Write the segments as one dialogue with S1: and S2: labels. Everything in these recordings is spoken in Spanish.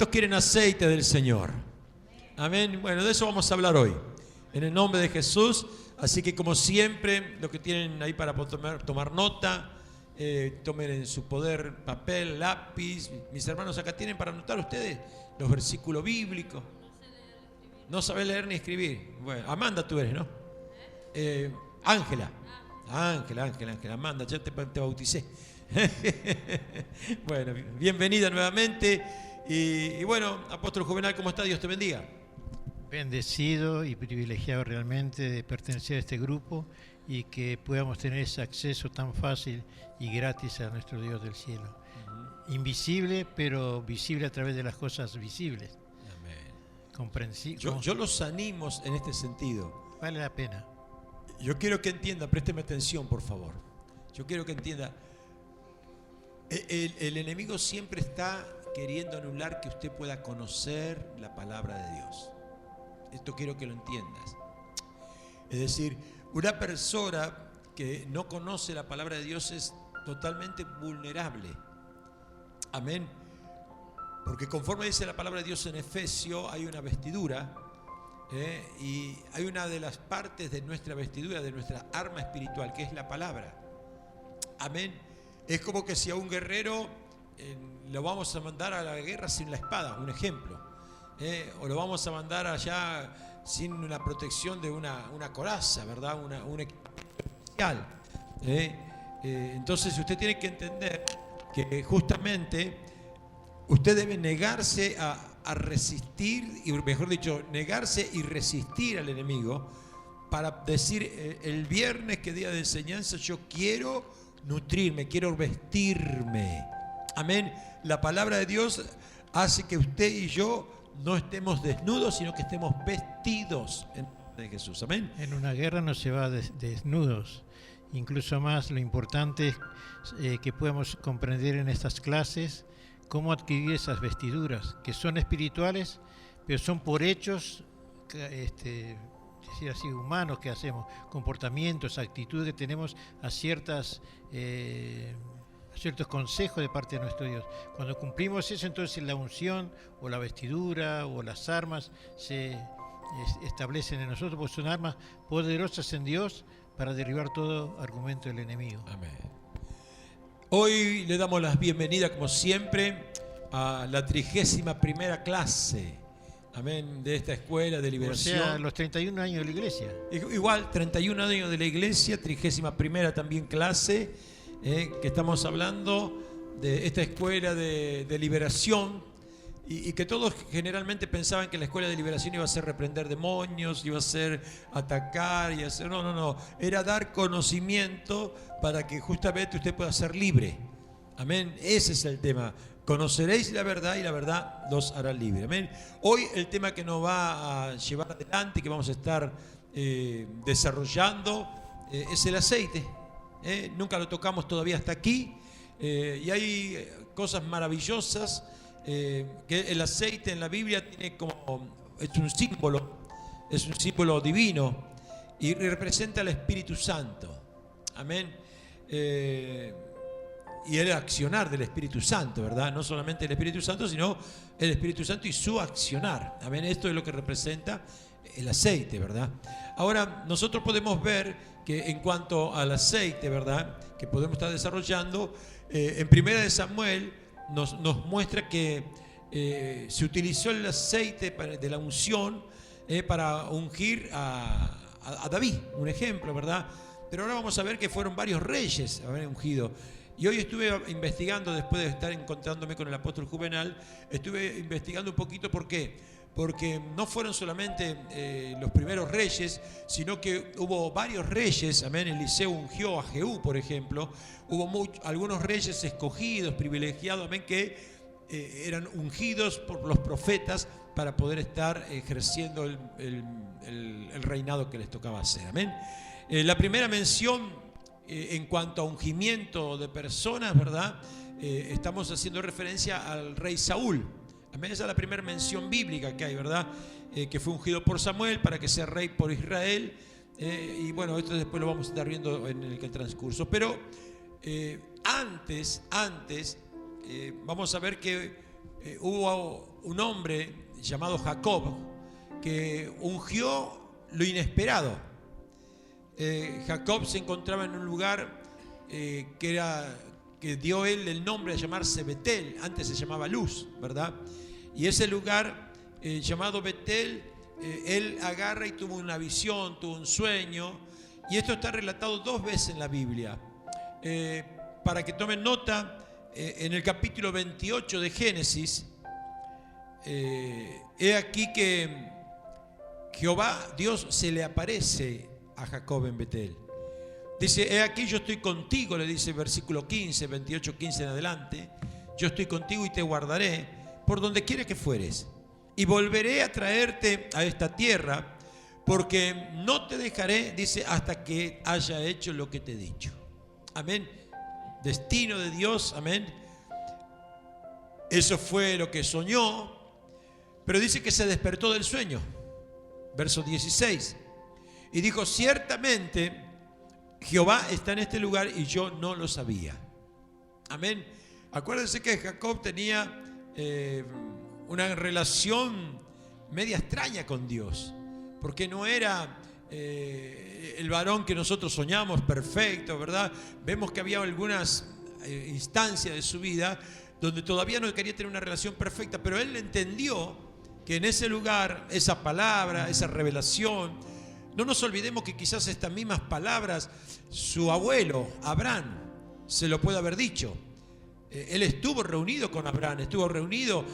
S1: ¿Cuántos quieren aceite del Señor? Amén. Bueno, de eso vamos a hablar hoy, en el nombre de Jesús. Así que como siempre, los que tienen ahí para tomar nota, tomen en su poder papel, lápiz. Mis hermanos acá tienen para anotar ustedes los versículos bíblicos. No sabés leer ni escribir. Bueno, Amanda tú eres, ¿no? Ángela. Ángela, Amanda, ya te bauticé. Bueno, bienvenida nuevamente. Y bueno, Apóstol Juvenal, ¿cómo está? Dios te bendiga.
S2: Bendecido y privilegiado realmente de pertenecer a este grupo y que podamos tener ese acceso tan fácil y gratis a nuestro Dios del cielo. Invisible, pero visible a través de las cosas visibles.
S1: Yo los animo en este sentido.
S2: Vale la pena.
S1: Yo quiero que entienda, présteme atención, por favor. Yo quiero que entienda. El enemigo siempre está queriendo anular que usted pueda conocer la palabra de Dios. Esto quiero que lo entiendas. Es decir, una persona que no conoce la palabra de Dios es totalmente vulnerable. Amén. Porque conforme dice la palabra de Dios en Efesios, hay una vestidura, y hay una de las partes de nuestra vestidura, de nuestra arma espiritual, que es la palabra. Amén. Es como que si a un guerrero lo vamos a mandar a la guerra sin la espada, un ejemplo, o lo vamos a mandar allá sin una protección de una coraza, ¿verdad? Un equipo especial. Entonces usted tiene que entender que justamente usted debe negarse a resistir, y mejor dicho, negarse y resistir al enemigo para decir el viernes, que día de enseñanza, yo quiero nutrirme, quiero vestirme. Amén. La palabra de Dios hace que usted y yo no estemos desnudos, sino que estemos vestidos de Jesús. Amén.
S2: En una guerra no se va desnudos. Incluso más, lo importante es que podamos comprender en estas clases cómo adquirir esas vestiduras, que son espirituales, pero son por hechos, decir así, humanos que hacemos, comportamientos, actitudes que tenemos a ciertos consejos de parte de nuestro Dios. Cuando cumplimos eso, entonces la unción o la vestidura o las armas se establecen en nosotros, porque son armas poderosas en Dios para derribar todo argumento del enemigo.
S1: Amén. Hoy le damos las bienvenidas, como siempre, a la 31ª clase, amén, de esta escuela de liberación.
S2: O sea, los 31 años de la iglesia.
S1: Igual, 31 años de la iglesia, 31ª también clase, que estamos hablando de esta escuela de liberación, y que todos generalmente pensaban que la escuela de liberación iba a ser reprender demonios, iba a ser atacar, y hacer... No, era dar conocimiento para que justamente usted pueda ser libre. Amén, ese es el tema. Conoceréis la verdad y la verdad los hará libre. Amén. Hoy el tema que nos va a llevar adelante, que vamos a estar desarrollando, es el aceite. Nunca lo tocamos todavía hasta aquí, y hay cosas maravillosas, que el aceite en la Biblia tiene es un símbolo divino, y representa al Espíritu Santo. Amén. Y el accionar del Espíritu Santo, ¿verdad? No solamente el Espíritu Santo, sino el Espíritu Santo y su accionar. Amén. Esto es lo que representa el aceite, ¿verdad? Ahora, nosotros podemos ver que en cuanto al aceite, ¿verdad?, que podemos estar desarrollando, en 1 de Samuel nos muestra que se utilizó el aceite de la unción para ungir a David, un ejemplo, ¿verdad? Pero ahora vamos a ver que fueron varios reyes haber ungido. Y hoy estuve investigando, después de estar encontrándome con el apóstol Juvenal, estuve investigando un poquito. ¿Por qué? Porque no fueron solamente los primeros reyes, sino que hubo varios reyes. Amén. Eliseo ungió a Jehú, por ejemplo. Hubo algunos reyes escogidos, privilegiados, amén, que eran ungidos por los profetas para poder estar ejerciendo el reinado que les tocaba hacer. Amén. La primera mención en cuanto a ungimiento de personas, ¿verdad? Estamos haciendo referencia al rey Saúl. Amén. Esa es la primera mención bíblica que hay, ¿verdad? Que fue ungido por Samuel para que sea rey por Israel. Y bueno, esto después lo vamos a estar viendo en el transcurso. Pero antes, vamos a ver que hubo un hombre llamado Jacob que ungió lo inesperado. Jacob se encontraba en un lugar que dio él el nombre de llamarse Betel. Antes se llamaba Luz, ¿verdad? Y ese lugar llamado Betel, él agarra y tuvo una visión, tuvo un sueño. Y esto está relatado 2 veces en la Biblia. Para que tomen nota, en el capítulo 28 de Génesis, he aquí que Jehová, Dios, se le aparece a Jacob en Betel. Dice, he aquí yo estoy contigo, le dice versículo 15, 28, 15 en adelante. Yo estoy contigo y te guardaré por donde quiera que fueres. Y volveré a traerte a esta tierra, porque no te dejaré, dice, hasta que haya hecho lo que te he dicho. Amén. Destino de Dios, amén. Eso fue lo que soñó, pero dice que se despertó del sueño. Verso 16. Y dijo, ciertamente Jehová está en este lugar y yo no lo sabía. Amén. Acuérdense que Jacob tenía una relación media extraña con Dios, porque no era el varón que nosotros soñamos perfecto, ¿verdad? Vemos que había algunas instancias de su vida donde todavía no quería tener una relación perfecta, pero él entendió que en ese lugar, esa palabra, esa revelación, no nos olvidemos que quizás estas mismas palabras su abuelo Abraham se lo puede haber dicho. Él estuvo reunido con Abraham, estuvo reunido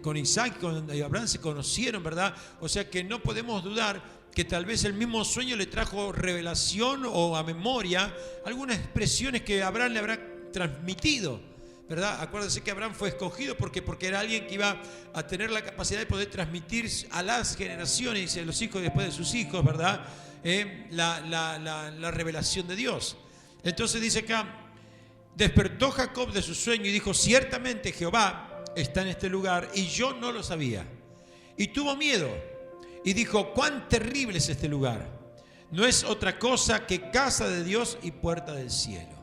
S1: con Isaac, con Abraham se conocieron, ¿verdad? O sea que no podemos dudar que tal vez el mismo sueño le trajo revelación o a memoria algunas expresiones que Abraham le habrá transmitido, ¿verdad? Acuérdense que Abraham fue escogido porque era alguien que iba a tener la capacidad de poder transmitir a las generaciones y a los hijos después de sus hijos, ¿verdad? La revelación de Dios. Entonces dice acá, despertó Jacob de su sueño y dijo, ciertamente Jehová está en este lugar y yo no lo sabía. Y tuvo miedo y dijo, cuán terrible es este lugar. No es otra cosa que casa de Dios y puerta del cielo.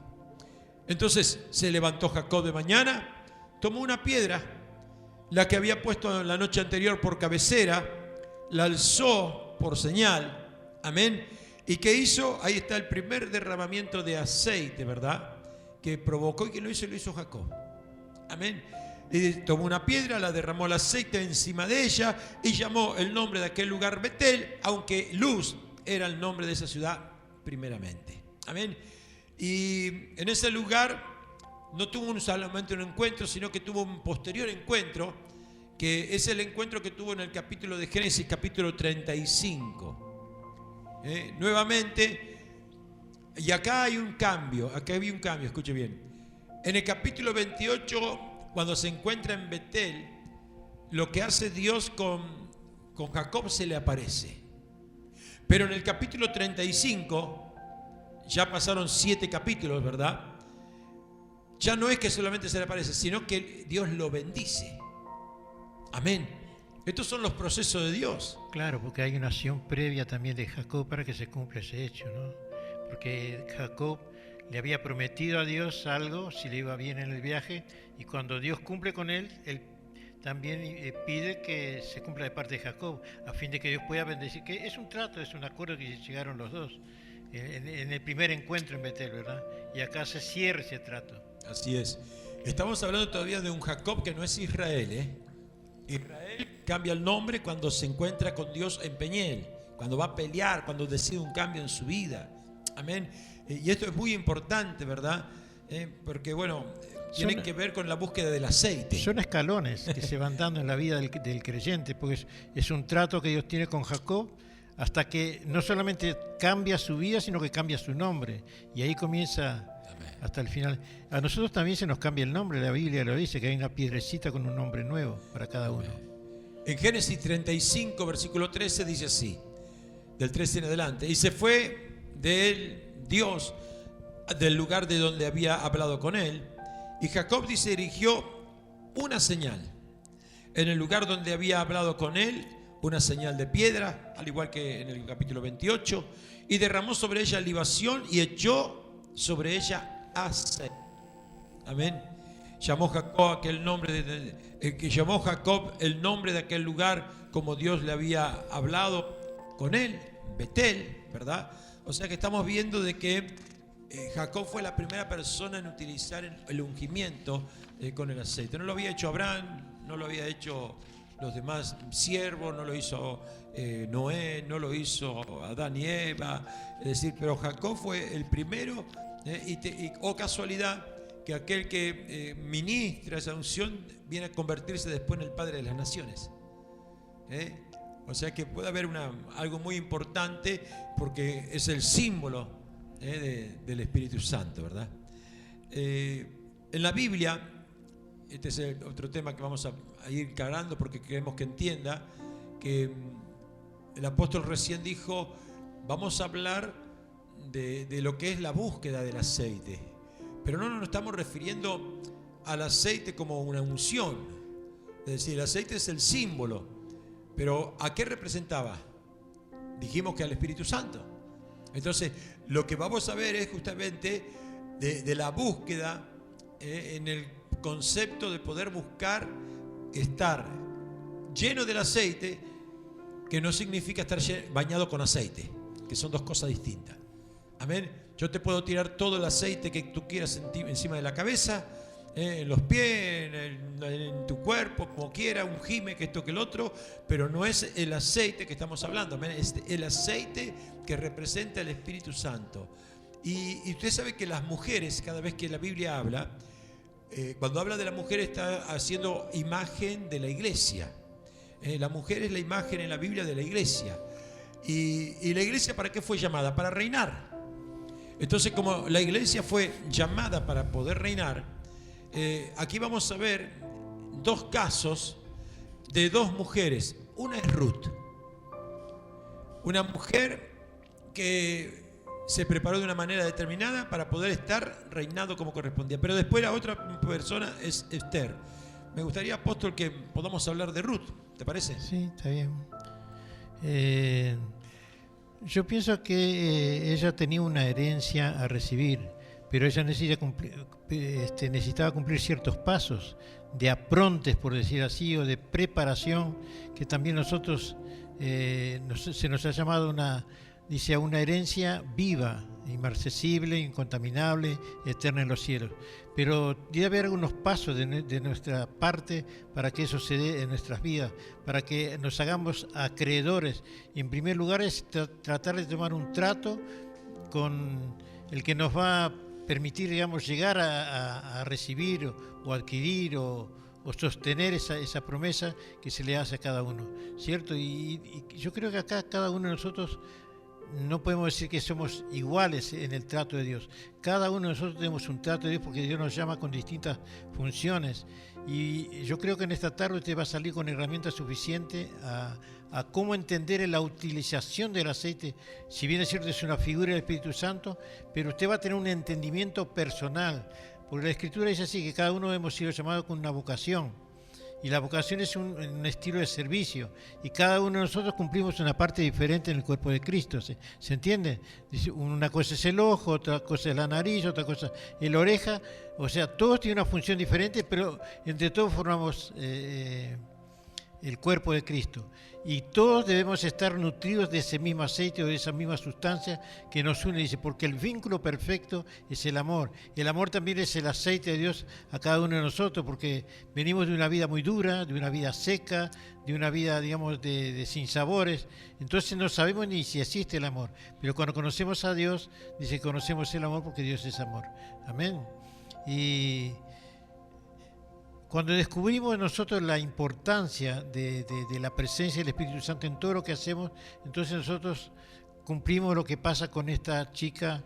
S1: Entonces se levantó Jacob de mañana, tomó una piedra, la que había puesto la noche anterior por cabecera, la alzó por señal. Amén. ¿Y qué hizo? Ahí está el primer derramamiento de aceite, ¿verdad? Que provocó y que lo hizo Jacob. Amén. Y tomó una piedra, la derramó el aceite encima de ella y llamó el nombre de aquel lugar Betel, aunque Luz era el nombre de esa ciudad primeramente. Amén. Y en ese lugar no tuvo solamente un encuentro, sino que tuvo un posterior encuentro, que es el encuentro que tuvo en el capítulo de Génesis, capítulo 35. Nuevamente. Y acá hay un cambio, escuche bien. En el capítulo 28, cuando se encuentra en Betel, lo que hace Dios con Jacob se le aparece. Pero en el capítulo 35, ya pasaron 7 capítulos, ¿verdad? Ya no es que solamente se le aparece, sino que Dios lo bendice. Amén. Estos son los procesos de Dios.
S2: Claro, porque hay una acción previa también de Jacob para que se cumpla ese hecho, ¿no? Porque Jacob le había prometido a Dios algo si le iba bien en el viaje, y cuando Dios cumple con él también pide que se cumpla de parte de Jacob, a fin de que Dios pueda bendecir, que es un trato, es un acuerdo que llegaron los dos en el primer encuentro en Betel, ¿verdad? Y acá se cierra ese trato.
S1: Así es. Estamos hablando todavía de un Jacob que no es Israel, Israel cambia el nombre cuando se encuentra con Dios en Peniel, cuando va a pelear, cuando decide un cambio en su vida. Amén. Y esto es muy importante, ¿verdad? Porque, bueno, tienen que ver con la búsqueda del aceite.
S2: Son escalones que se van dando en la vida del creyente, porque es un trato que Dios tiene con Jacob, hasta que no solamente cambia su vida, sino que cambia su nombre. Y ahí comienza hasta el final. A nosotros también se nos cambia el nombre, la Biblia lo dice, que hay una piedrecita con un nombre nuevo para cada uno.
S1: En Génesis 35, versículo 13, dice así, del 13 en adelante, y se fue de él Dios del lugar de donde había hablado con él, y Jacob dice, erigió una señal en el lugar donde había hablado con él, una señal de piedra, al igual que en el capítulo 28, y derramó sobre ella libación y echó sobre ella aceite. Amén. llamó Jacob que llamó Jacob el nombre de aquel lugar como Dios le había hablado con él, Betel, ¿verdad? O sea que estamos viendo de que Jacob fue la primera persona en utilizar el ungimiento con el aceite. No lo había hecho Abraham, no lo había hecho los demás siervos, no lo hizo Noé, no lo hizo Adán y Eva, es decir, pero Jacob fue el primero, casualidad que aquel que ministra esa unción viene a convertirse después en el Padre de las Naciones. O sea que puede haber algo muy importante porque es el símbolo del Espíritu Santo, ¿verdad? En la Biblia, este es otro tema que vamos a ir cargando porque queremos que entienda que el apóstol recién dijo, vamos a hablar de lo que es la búsqueda del aceite, pero no nos estamos refiriendo al aceite como una unción, es decir, el aceite es el símbolo, pero ¿a qué representaba? Dijimos que al Espíritu Santo. Entonces, lo que vamos a ver es justamente de la búsqueda en el concepto de poder buscar estar lleno del aceite, que no significa estar bañado con aceite, que son dos cosas distintas. Amén. Yo te puedo tirar todo el aceite que tú quieras encima de la cabeza, en los pies, en tu cuerpo, como quiera, ungime, que esto, que el otro, pero no es el aceite que estamos hablando, amén. Es el aceite que representa el Espíritu Santo. Y usted sabe que las mujeres, cada vez que la Biblia habla, cuando habla de la mujer está haciendo imagen de la iglesia. La mujer es la imagen en la Biblia de la iglesia. Y la iglesia, ¿para qué fue llamada? Para reinar. Entonces, como la iglesia fue llamada para poder reinar, aquí vamos a ver dos casos de dos mujeres. Una es Ruth, una mujer que se preparó de una manera determinada para poder estar reinando como correspondía. Pero después la otra persona es Esther. Me gustaría, apóstol, que podamos hablar de Ruth, ¿te parece?
S2: Sí, está bien. Yo pienso que ella tenía una herencia a recibir, pero ella necesitaba cumplir ciertos pasos de aprontes, por decir así, o de preparación, que también nosotros se nos ha llamado a una herencia viva, inmarcesible, incontaminable, eterna en los cielos. Pero debe haber algunos pasos de nuestra parte para que eso se dé en nuestras vidas, para que nos hagamos acreedores. Y en primer lugar es tratar de tomar un trato con el que nos va a permitir, digamos, llegar a recibir o adquirir o sostener esa promesa que se le hace a cada uno, ¿cierto? Y yo creo que acá cada uno de nosotros no podemos decir que somos iguales en el trato de Dios. Cada uno de nosotros tenemos un trato de Dios porque Dios nos llama con distintas funciones. Y yo creo que en esta tarde usted va a salir con herramientas suficientes a cómo entender la utilización del aceite. Si bien es cierto es una figura del Espíritu Santo, pero usted va a tener un entendimiento personal. Porque la Escritura dice así, que cada uno hemos sido llamados con una vocación. Y la vocación es un estilo de servicio. Y cada uno de nosotros cumplimos una parte diferente en el cuerpo de Cristo. ¿Se entiende? Dice, una cosa es el ojo, otra cosa es la nariz, otra cosa es la oreja. O sea, todos tienen una función diferente, pero entre todos formamos el cuerpo de Cristo. Y todos debemos estar nutridos de ese mismo aceite o de esa misma sustancia que nos une. Dice, porque el vínculo perfecto es el amor. El amor también es el aceite de Dios a cada uno de nosotros, porque venimos de una vida muy dura, de una vida seca, de una vida, digamos, de sinsabores. Entonces no sabemos ni si existe el amor. Pero cuando conocemos a Dios, dice, conocemos el amor porque Dios es amor. Amén. Y cuando descubrimos nosotros la importancia de la presencia del Espíritu Santo en todo lo que hacemos, entonces nosotros cumplimos lo que pasa con esta chica,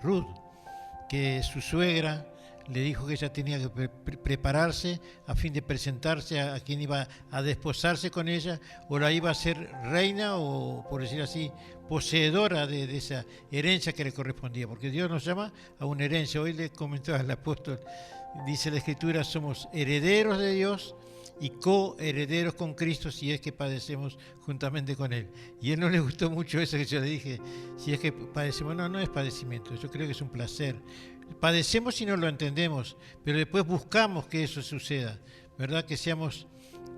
S2: Ruth, que su suegra le dijo que ella tenía que prepararse a fin de presentarse a quien iba a desposarse con ella, o la iba a ser reina o, por decir así, poseedora de esa herencia que le correspondía, porque Dios nos llama a una herencia. Hoy le comentaba al apóstol, dice la Escritura, somos herederos de Dios y coherederos con Cristo si es que padecemos juntamente con Él. Y a Él no le gustó mucho eso que yo le dije, si es que padecemos. No, no es padecimiento, yo creo que es un placer. padecemos y no lo entendemos, pero después buscamos que eso suceda, ¿verdad? Que seamos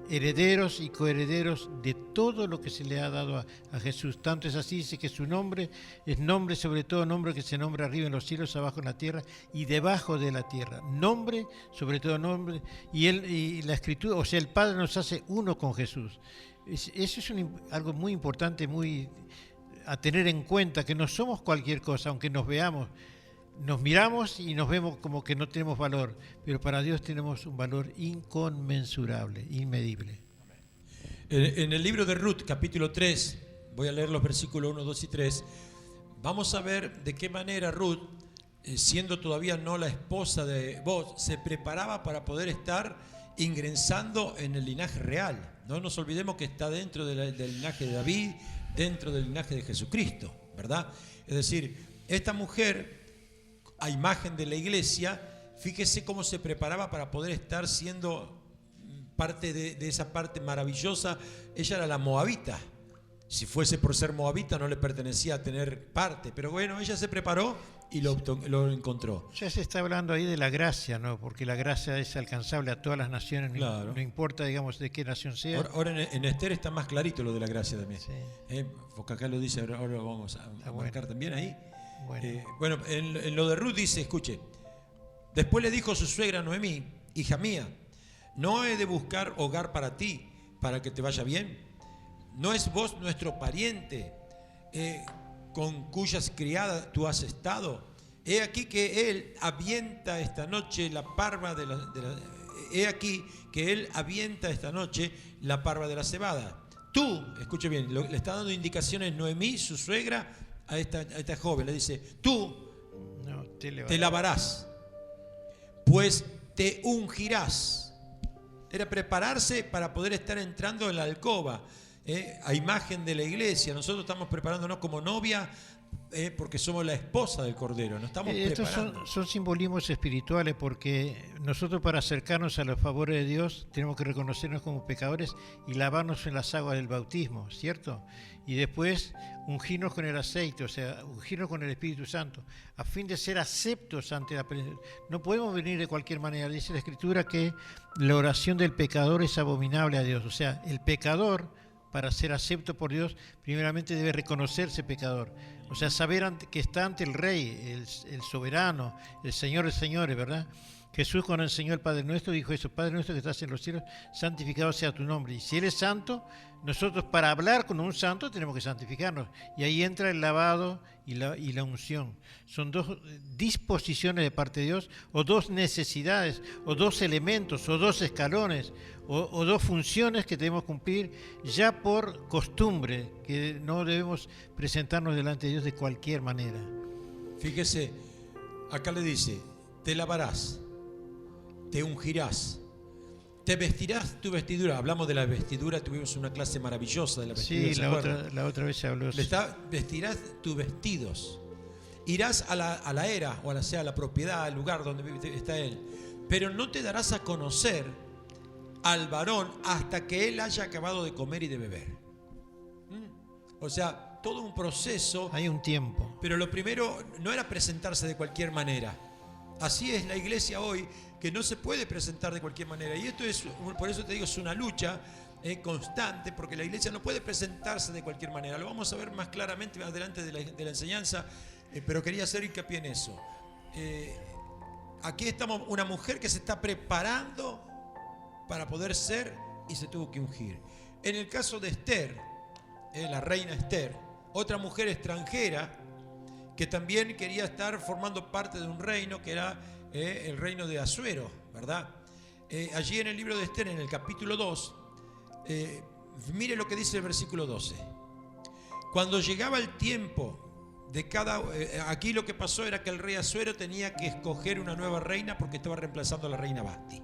S2: herederos y coherederos de todo lo que se le ha dado a Jesús. Tanto es así, dice que su nombre es nombre sobre todo nombre, que se nombra arriba en los cielos, abajo en la tierra y debajo de la tierra. Nombre sobre todo nombre, y la Escritura, o sea, el Padre nos hace uno con Jesús. Eso es algo muy importante, muy a tener en cuenta, que no somos cualquier cosa, aunque nos veamos. Nos miramos y nos vemos como que no tenemos valor, pero para Dios tenemos un valor inconmensurable, inmedible.
S1: En el libro de Ruth, capítulo 3, voy a leer los versículos 1, 2 y 3, vamos a ver de qué manera Ruth, siendo todavía no la esposa de Boaz, se preparaba para poder estar ingresando en el linaje real. No nos olvidemos que está dentro del linaje de David, dentro del linaje de Jesucristo, ¿verdad? Es decir, esta mujer, a imagen de la iglesia, fíjese cómo se preparaba para poder estar siendo parte de esa parte maravillosa. Ella era la moabita. Si fuese por ser moabita no le pertenecía a tener parte, pero bueno, ella se preparó y lo encontró.
S2: Ya se está hablando ahí de la gracia, ¿no? Porque la gracia es alcanzable a todas las naciones,
S1: claro.
S2: No importa, digamos, de qué nación sea.
S1: Ahora en Esther está más clarito lo de la gracia también.
S2: Sí.
S1: Porque acá lo dice, ahora lo vamos a marcar también ahí.
S2: Bueno,
S1: en lo de Ruth dice, escuche, después le dijo su suegra Noemí, hija mía, ¿no he de buscar hogar para ti, para que te vaya bien? ¿No es vos nuestro pariente, con cuyas criadas tú has estado? He aquí que él avienta esta noche la parva he aquí que él avienta esta noche la parva de la cebada. Tú, escuche bien, le está dando indicaciones Noemí, su suegra, a esta joven, le dice, tú te lavarás, pues te ungirás. Era prepararse para poder estar entrando en la alcoba, a imagen de la iglesia. Nosotros estamos preparándonos como novia, porque somos la esposa del Cordero. Nos estamos preparando.
S2: Estos son simbolismos espirituales, porque nosotros, para acercarnos a los favores de Dios, tenemos que reconocernos como pecadores y lavarnos en las aguas del bautismo, ¿cierto? Y después ungirnos con el aceite, o sea, ungirnos con el Espíritu Santo, a fin de ser aceptos ante la presencia. No podemos venir de cualquier manera. Dice la Escritura que la oración del pecador es abominable a Dios. O sea, el pecador, para ser acepto por Dios, primeramente debe reconocerse pecador. O sea, saber que está ante el Rey, el soberano, el Señor de señores, ¿verdad? Jesús, cuando enseñó el Padre Nuestro, dijo eso: Padre nuestro que estás en los cielos, santificado sea tu nombre. Y si Él es santo, nosotros, para hablar con un santo, tenemos que santificarnos. Y ahí entra el lavado y la unción. Son dos disposiciones de parte de Dios, o dos necesidades, o dos elementos, o dos escalones, o dos funciones que debemos cumplir ya por costumbre, que no debemos presentarnos delante de Dios de cualquier manera.
S1: Fíjese, acá le dice, te lavarás, te ungirás, te vestirás tu vestidura. Hablamos de la vestidura, tuvimos una clase maravillosa de la vestidura.
S2: Sí, la otra vez se habló.
S1: Vestirás tus vestidos. Irás a la era, o a la propiedad, al lugar donde está él. Pero no te darás a conocer al varón hasta que él haya acabado de comer y de beber. O sea, todo un proceso.
S2: Hay un tiempo.
S1: Pero lo primero no era presentarse de cualquier manera. Así es la iglesia hoy, que no se puede presentar de cualquier manera. Y esto es, por eso te digo, es una lucha constante, porque la iglesia no puede presentarse de cualquier manera. Lo vamos a ver más claramente más adelante de la enseñanza, pero quería hacer hincapié en eso. Aquí estamos, una mujer que se está preparando para poder ser, y se tuvo que ungir. En el caso de Esther, la reina Esther, otra mujer extranjera que también quería estar formando parte de un reino que era el reino de Asuero, ¿verdad? Allí en el libro de Esther, en el capítulo 2, mire lo que dice el versículo 12. Cuando llegaba el tiempo de aquí lo que pasó era que el rey Asuero tenía que escoger una nueva reina porque estaba reemplazando a la reina Basti.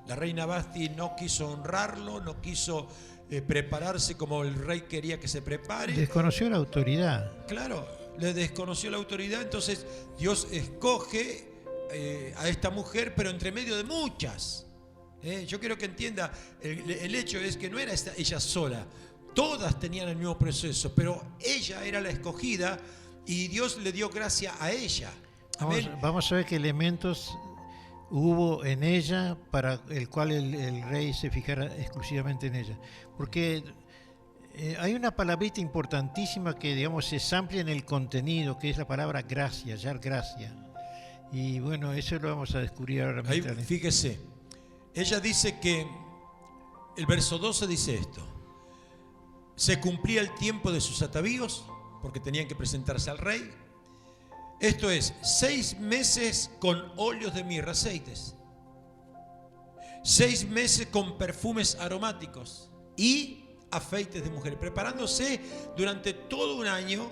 S1: La reina Basti no quiso honrarlo, no quiso prepararse como el rey quería que se prepare.
S2: Desconoció la autoridad.
S1: Claro, le desconoció la autoridad, entonces Dios escoge a esta mujer, pero entre medio de muchas. Yo quiero que entienda, el hecho es que no era ella sola, todas tenían el mismo proceso, pero ella era la escogida y Dios le dio gracia a ella.
S2: Vamos a ver qué elementos hubo en ella para el cual el rey se fijara exclusivamente en ella. Porque hay una palabrita importantísima que, digamos, es amplia en el contenido, que es la palabra gracia, hallar gracia. Y bueno, eso lo vamos a descubrir ahora.
S1: Ahí, fíjese, ella dice que, el verso 12 dice esto: se cumplía el tiempo de sus atavíos, porque tenían que presentarse al rey. Esto es, 6 meses con óleos de mirra, aceites. 6 meses con perfumes aromáticos y afeites de mujeres, preparándose durante todo un año,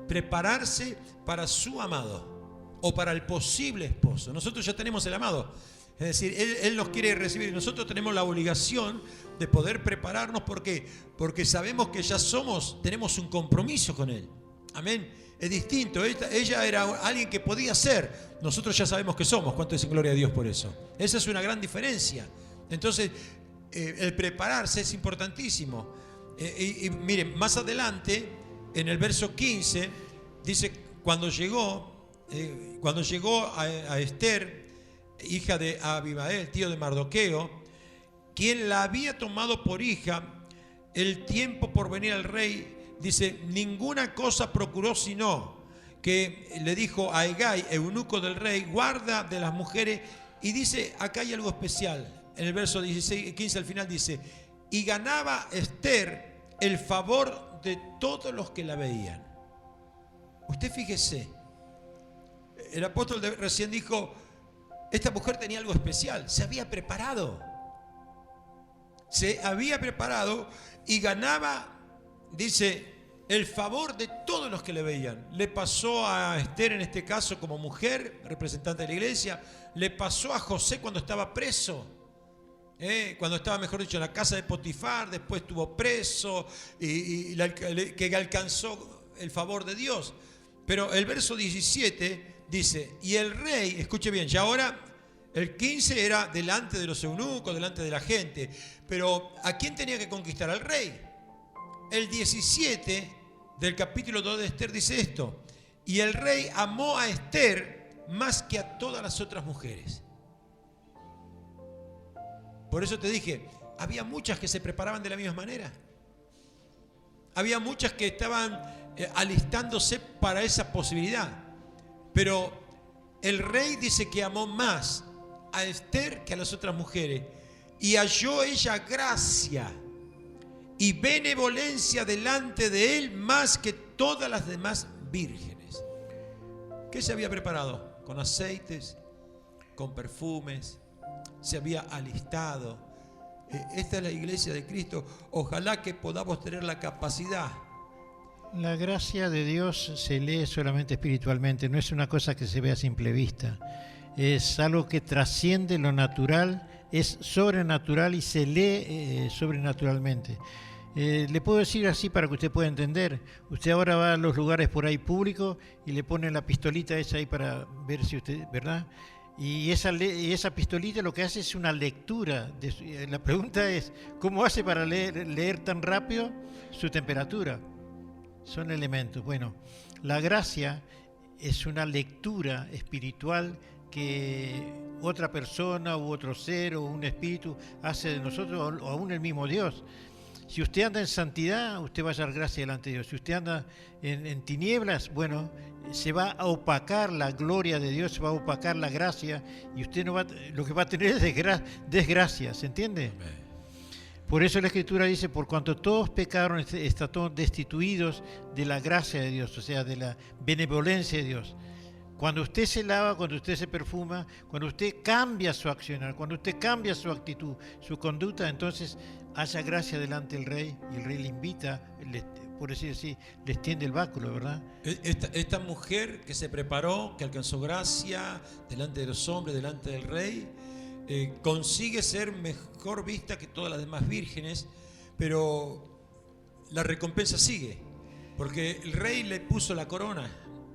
S1: prepararse para su amado o para el posible esposo. Nosotros ya tenemos el amado, es decir, él nos quiere recibir y nosotros tenemos la obligación de poder prepararnos porque sabemos que ya tenemos un compromiso con él. Amén. Es distinto. Ella era alguien que podía ser. Nosotros ya sabemos que somos. ¿Cuánto es en gloria a Dios por eso? Esa es una gran diferencia. Entonces, el prepararse es importantísimo. Y miren, más adelante, en el verso 15, dice, cuando llegó a Esther, hija de Abimael, tío de Mardoqueo, quien la había tomado por hija, el tiempo por venir al rey, dice, ninguna cosa procuró sino que le dijo a Hegai, eunuco del rey, guarda de las mujeres. Y dice, acá hay algo especial. En el verso 16, 15 al final dice, y ganaba Esther el favor de todos los que la veían. Usted fíjese, el apóstol recién dijo, esta mujer tenía algo especial, se había preparado y ganaba, dice, el favor de todos los que le veían. Le pasó a Esther en este caso como mujer, representante de la iglesia. Le pasó a José cuando estaba preso. Cuando estaba, mejor dicho, en la casa de Potifar. Después estuvo preso que alcanzó el favor de Dios. Pero el verso 17 dice, y el rey, escuche bien, ya ahora el 15 era delante de los eunucos, delante de la gente. Pero ¿a quién tenía que conquistar? Al rey. El 17 del capítulo 2 de Esther dice esto: y el rey amó a Esther más que a todas las otras mujeres. Por eso te dije, había muchas que se preparaban de la misma manera. Había muchas que estaban alistándose para esa posibilidad. Pero el rey dice que amó más a Esther que a las otras mujeres. Y halló ella gracia y benevolencia delante de él más que todas las demás vírgenes. ¿Qué se había preparado? Con aceites, con perfumes, se había alistado. Esta es la iglesia de Cristo. Ojalá que podamos tener la capacidad.
S2: La gracia de Dios se lee solamente espiritualmente, no es una cosa que se ve a simple vista. Es algo que trasciende lo natural, es sobrenatural y se lee sobrenaturalmente. Le puedo decir así para que usted pueda entender. Usted ahora va a los lugares por ahí públicos y le pone la pistolita esa ahí para ver si usted, ¿verdad? Y esa pistolita lo que hace es una lectura. La pregunta es, ¿cómo hace para leer tan rápido su temperatura? Son elementos. Bueno, la gracia es una lectura espiritual que otra persona u otro ser o un espíritu hace de nosotros, o aún el mismo Dios. Si usted anda en santidad, usted va a hallar gracia delante de Dios. Si usted anda en tinieblas, bueno, se va a opacar la gloria de Dios, se va a opacar la gracia, y usted lo que va a tener es desgracia, ¿se entiende? Por eso la Escritura dice, por cuanto todos pecaron, están todos destituidos de la gracia de Dios, o sea, de la benevolencia de Dios. Cuando usted se lava, cuando usted se perfuma, cuando usted cambia su accionar, cuando usted cambia su actitud, su conducta, entonces haya gracia delante del rey, y el rey le invita, por decir así, le extiende el báculo, ¿verdad?
S1: Esta mujer que se preparó, que alcanzó gracia delante de los hombres, delante del rey, consigue ser mejor vista que todas las demás vírgenes, pero la recompensa sigue, porque el rey le puso la corona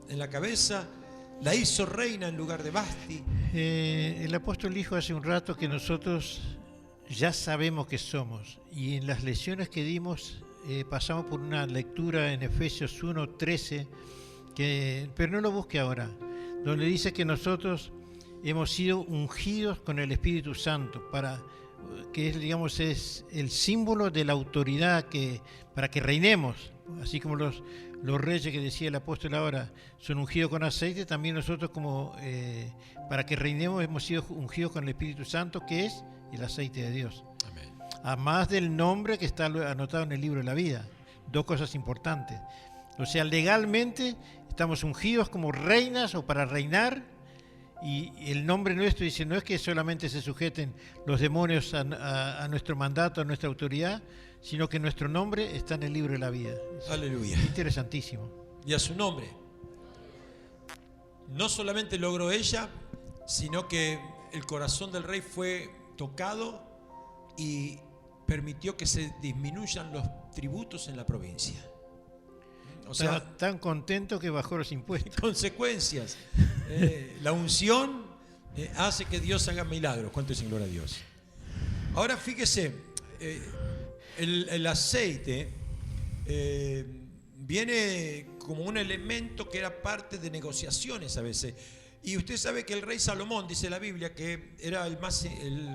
S1: en la cabeza, la hizo reina en lugar de Vasti.
S2: El apóstol dijo hace un rato que nosotros ya sabemos que somos, y en las lecciones que dimos pasamos por una lectura en Efesios 1:13, pero no lo busque ahora, donde dice que nosotros hemos sido ungidos con el Espíritu Santo, que es, digamos, es el símbolo de la autoridad para que reinemos, así como los reyes que decía el apóstol ahora son ungidos con aceite, también nosotros para que reinemos hemos sido ungidos con el Espíritu Santo, que es el aceite de Dios.
S1: Amén.
S2: Además del nombre que está anotado en el libro de la vida. Dos cosas importantes. O sea, legalmente estamos ungidos como reinas o para reinar, y el nombre nuestro dice, no es que solamente se sujeten los demonios a nuestro mandato, a nuestra autoridad, sino que nuestro nombre está en el libro de la vida.
S1: Aleluya.
S2: Interesantísimo.
S1: Y a su nombre. No solamente logró ella, sino que el corazón del rey fue tocado y permitió que se disminuyan los tributos en la provincia. O sea,
S2: estaba tan contento que bajó los impuestos.
S1: Consecuencias. La unción hace que Dios haga milagros. ¿Cuánto es gloria a Dios? Ahora fíjese, el aceite viene como un elemento que era parte de negociaciones a veces. Y usted sabe que el rey Salomón, dice la Biblia, que era el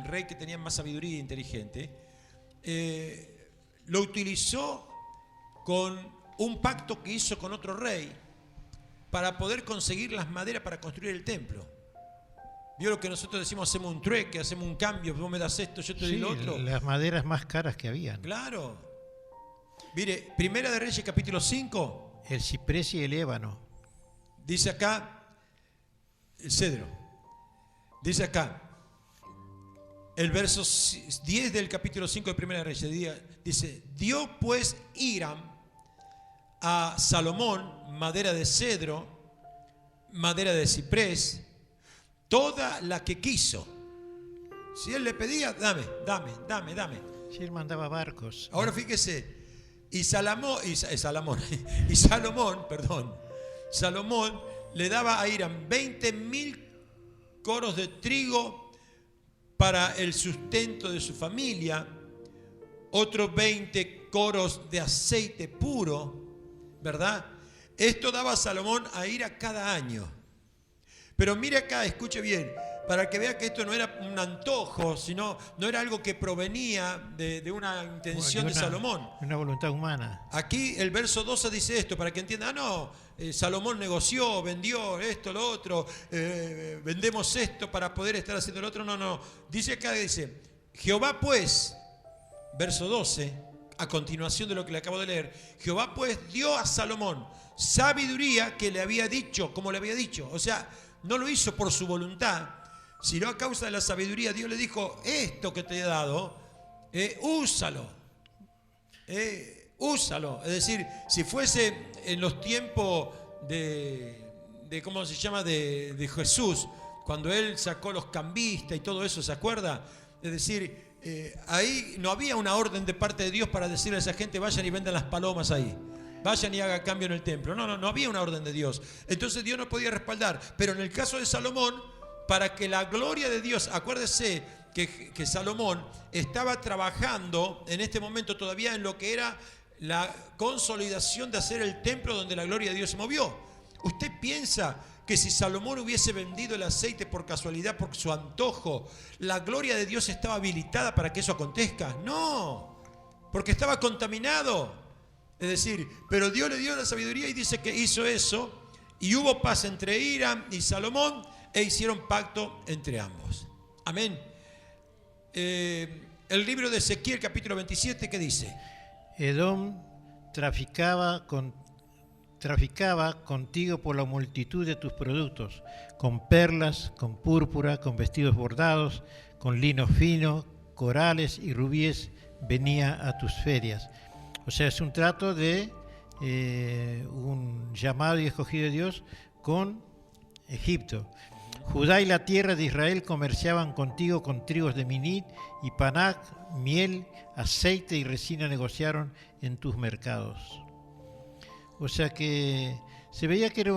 S1: rey que tenía más sabiduría e inteligente, lo utilizó con un pacto que hizo con otro rey para poder conseguir las maderas para construir el templo. ¿Vio lo que nosotros decimos? Hacemos un trueque, hacemos un cambio, vos me das esto, yo te doy lo otro.
S2: Las maderas más caras que habían.
S1: Claro. Mire, Primera de Reyes capítulo 5.
S2: El ciprés y el ébano.
S1: Dice acá, el cedro. Dice acá, el verso 10 del capítulo 5 de Primera de Reyes. Dice, dio pues Hiram a Salomón madera de cedro, madera de ciprés, toda la que quiso. Si él le pedía, dame.
S2: Si él mandaba barcos.
S1: Ahora fíjese, Salomón le daba a Hiram 20.000 coros de trigo para el sustento de su familia, otros 20 coros de aceite puro, ¿verdad? Esto daba Salomón a Hiram cada año. Pero mire acá, escuche bien, para que vea que esto no era un antojo, sino no era algo que provenía de una intención de Salomón.
S2: Una voluntad humana.
S1: Aquí el verso 12 dice esto, para que entienda, Salomón negoció, vendió esto, lo otro, vendemos esto para poder estar haciendo lo otro. No. Dice acá, Jehová pues, verso 12, a continuación de lo que le acabo de leer, Jehová pues dio a Salomón sabiduría que le había dicho, como le había dicho. O sea, no lo hizo por su voluntad, sino a causa de la sabiduría. Dios le dijo, esto que te he dado, úsalo. Úsalo. Es decir, si fuese en los tiempos de ¿cómo se llama? De Jesús, cuando él sacó los cambistas y todo eso, ¿se acuerda? Es decir, ahí no había una orden de parte de Dios para decirle a esa gente, vayan y vendan las palomas ahí. Vayan y hagan cambio en el templo. No había una orden de Dios. Entonces Dios no podía respaldar. Pero en el caso de Salomón, para que la gloria de Dios, acuérdese que Salomón estaba trabajando en este momento todavía en lo que era la consolidación de hacer el templo donde la gloria de Dios se movió. ¿Usted piensa que si Salomón hubiese vendido el aceite por casualidad, por su antojo, la gloria de Dios estaba habilitada para que eso acontezca? No, porque estaba contaminado. Es decir, pero Dios le dio la sabiduría y dice que hizo eso, y hubo paz entre Hiram y Salomón, e hicieron pacto entre ambos. Amén. El libro de Ezequiel, capítulo 27, ¿qué dice?
S2: Edom traficaba contigo por la multitud de tus productos, con perlas, con púrpura, con vestidos bordados, con lino fino, corales y rubíes, venía a tus ferias. O sea, es un trato de un llamado y escogido de Dios con Egipto. Judá y la tierra de Israel comerciaban contigo con trigos de Minit y Panac, miel, aceite y resina negociaron en tus mercados. O sea que se veía que era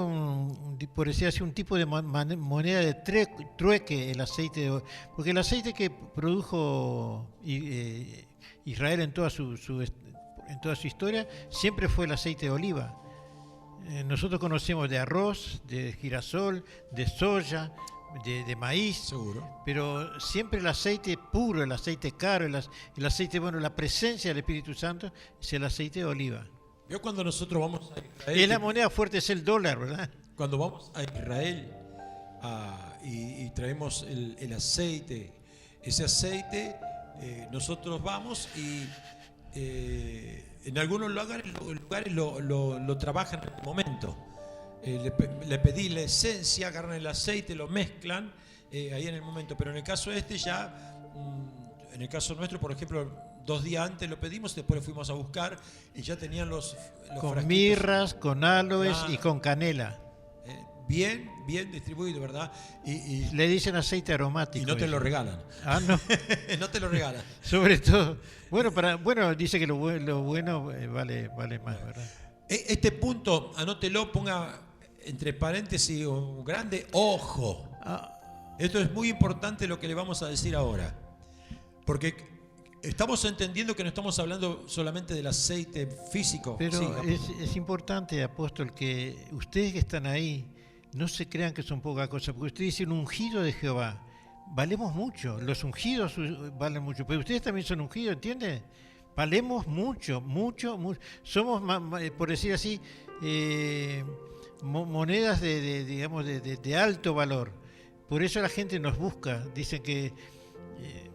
S2: por decir así, un tipo de moneda de trueque el aceite, porque el aceite que produjo Israel en toda su historia siempre fue el aceite de oliva. Nosotros conocemos de arroz, de girasol, de soya, de maíz,
S1: Seguro.
S2: pero siempre el aceite puro, el aceite caro, el aceite bueno, la presencia del Espíritu Santo es el aceite de oliva.
S1: Yo cuando nosotros vamos a Israel,
S2: Y la moneda fuerte es el dólar, ¿verdad?
S1: cuando vamos a Israel y traemos el aceite, ese aceite, nosotros vamos y en algunos lugares lo trabajan en el momento. Le pedí la esencia, agarran el aceite, lo mezclan ahí en el momento. Pero en el caso este ya, en el caso nuestro, por ejemplo, 2 días antes lo pedimos, después lo fuimos a buscar y ya tenían los
S2: Con
S1: frasquitos.
S2: mirras, con aloes
S1: Claro.
S2: y con canela.
S1: Bien distribuido, ¿verdad? Y
S2: Le dicen aceite aromático.
S1: no te lo
S2: eso.
S1: regalan.
S2: Ah, no.
S1: No te lo regalan.
S2: Sobre todo. Bueno, dice que lo bueno vale más, ¿verdad?
S1: Este punto, anótelo, ponga entre paréntesis o grande, ojo.
S2: Ah,
S1: Esto es muy importante lo que le vamos a decir ahora. Porque estamos entendiendo que no estamos hablando solamente del aceite físico.
S2: pero
S1: Sí,
S2: es importante, apóstol, que ustedes que están ahí no se crean que son poca cosa, porque ustedes dicen ungido de Jehová. Valemos mucho, los ungidos valen mucho, pero ustedes también son ungidos, ¿entienden? Valemos mucho. Somos, por decir así, monedas digamos, de alto valor. Por eso la gente nos busca. Dicen que,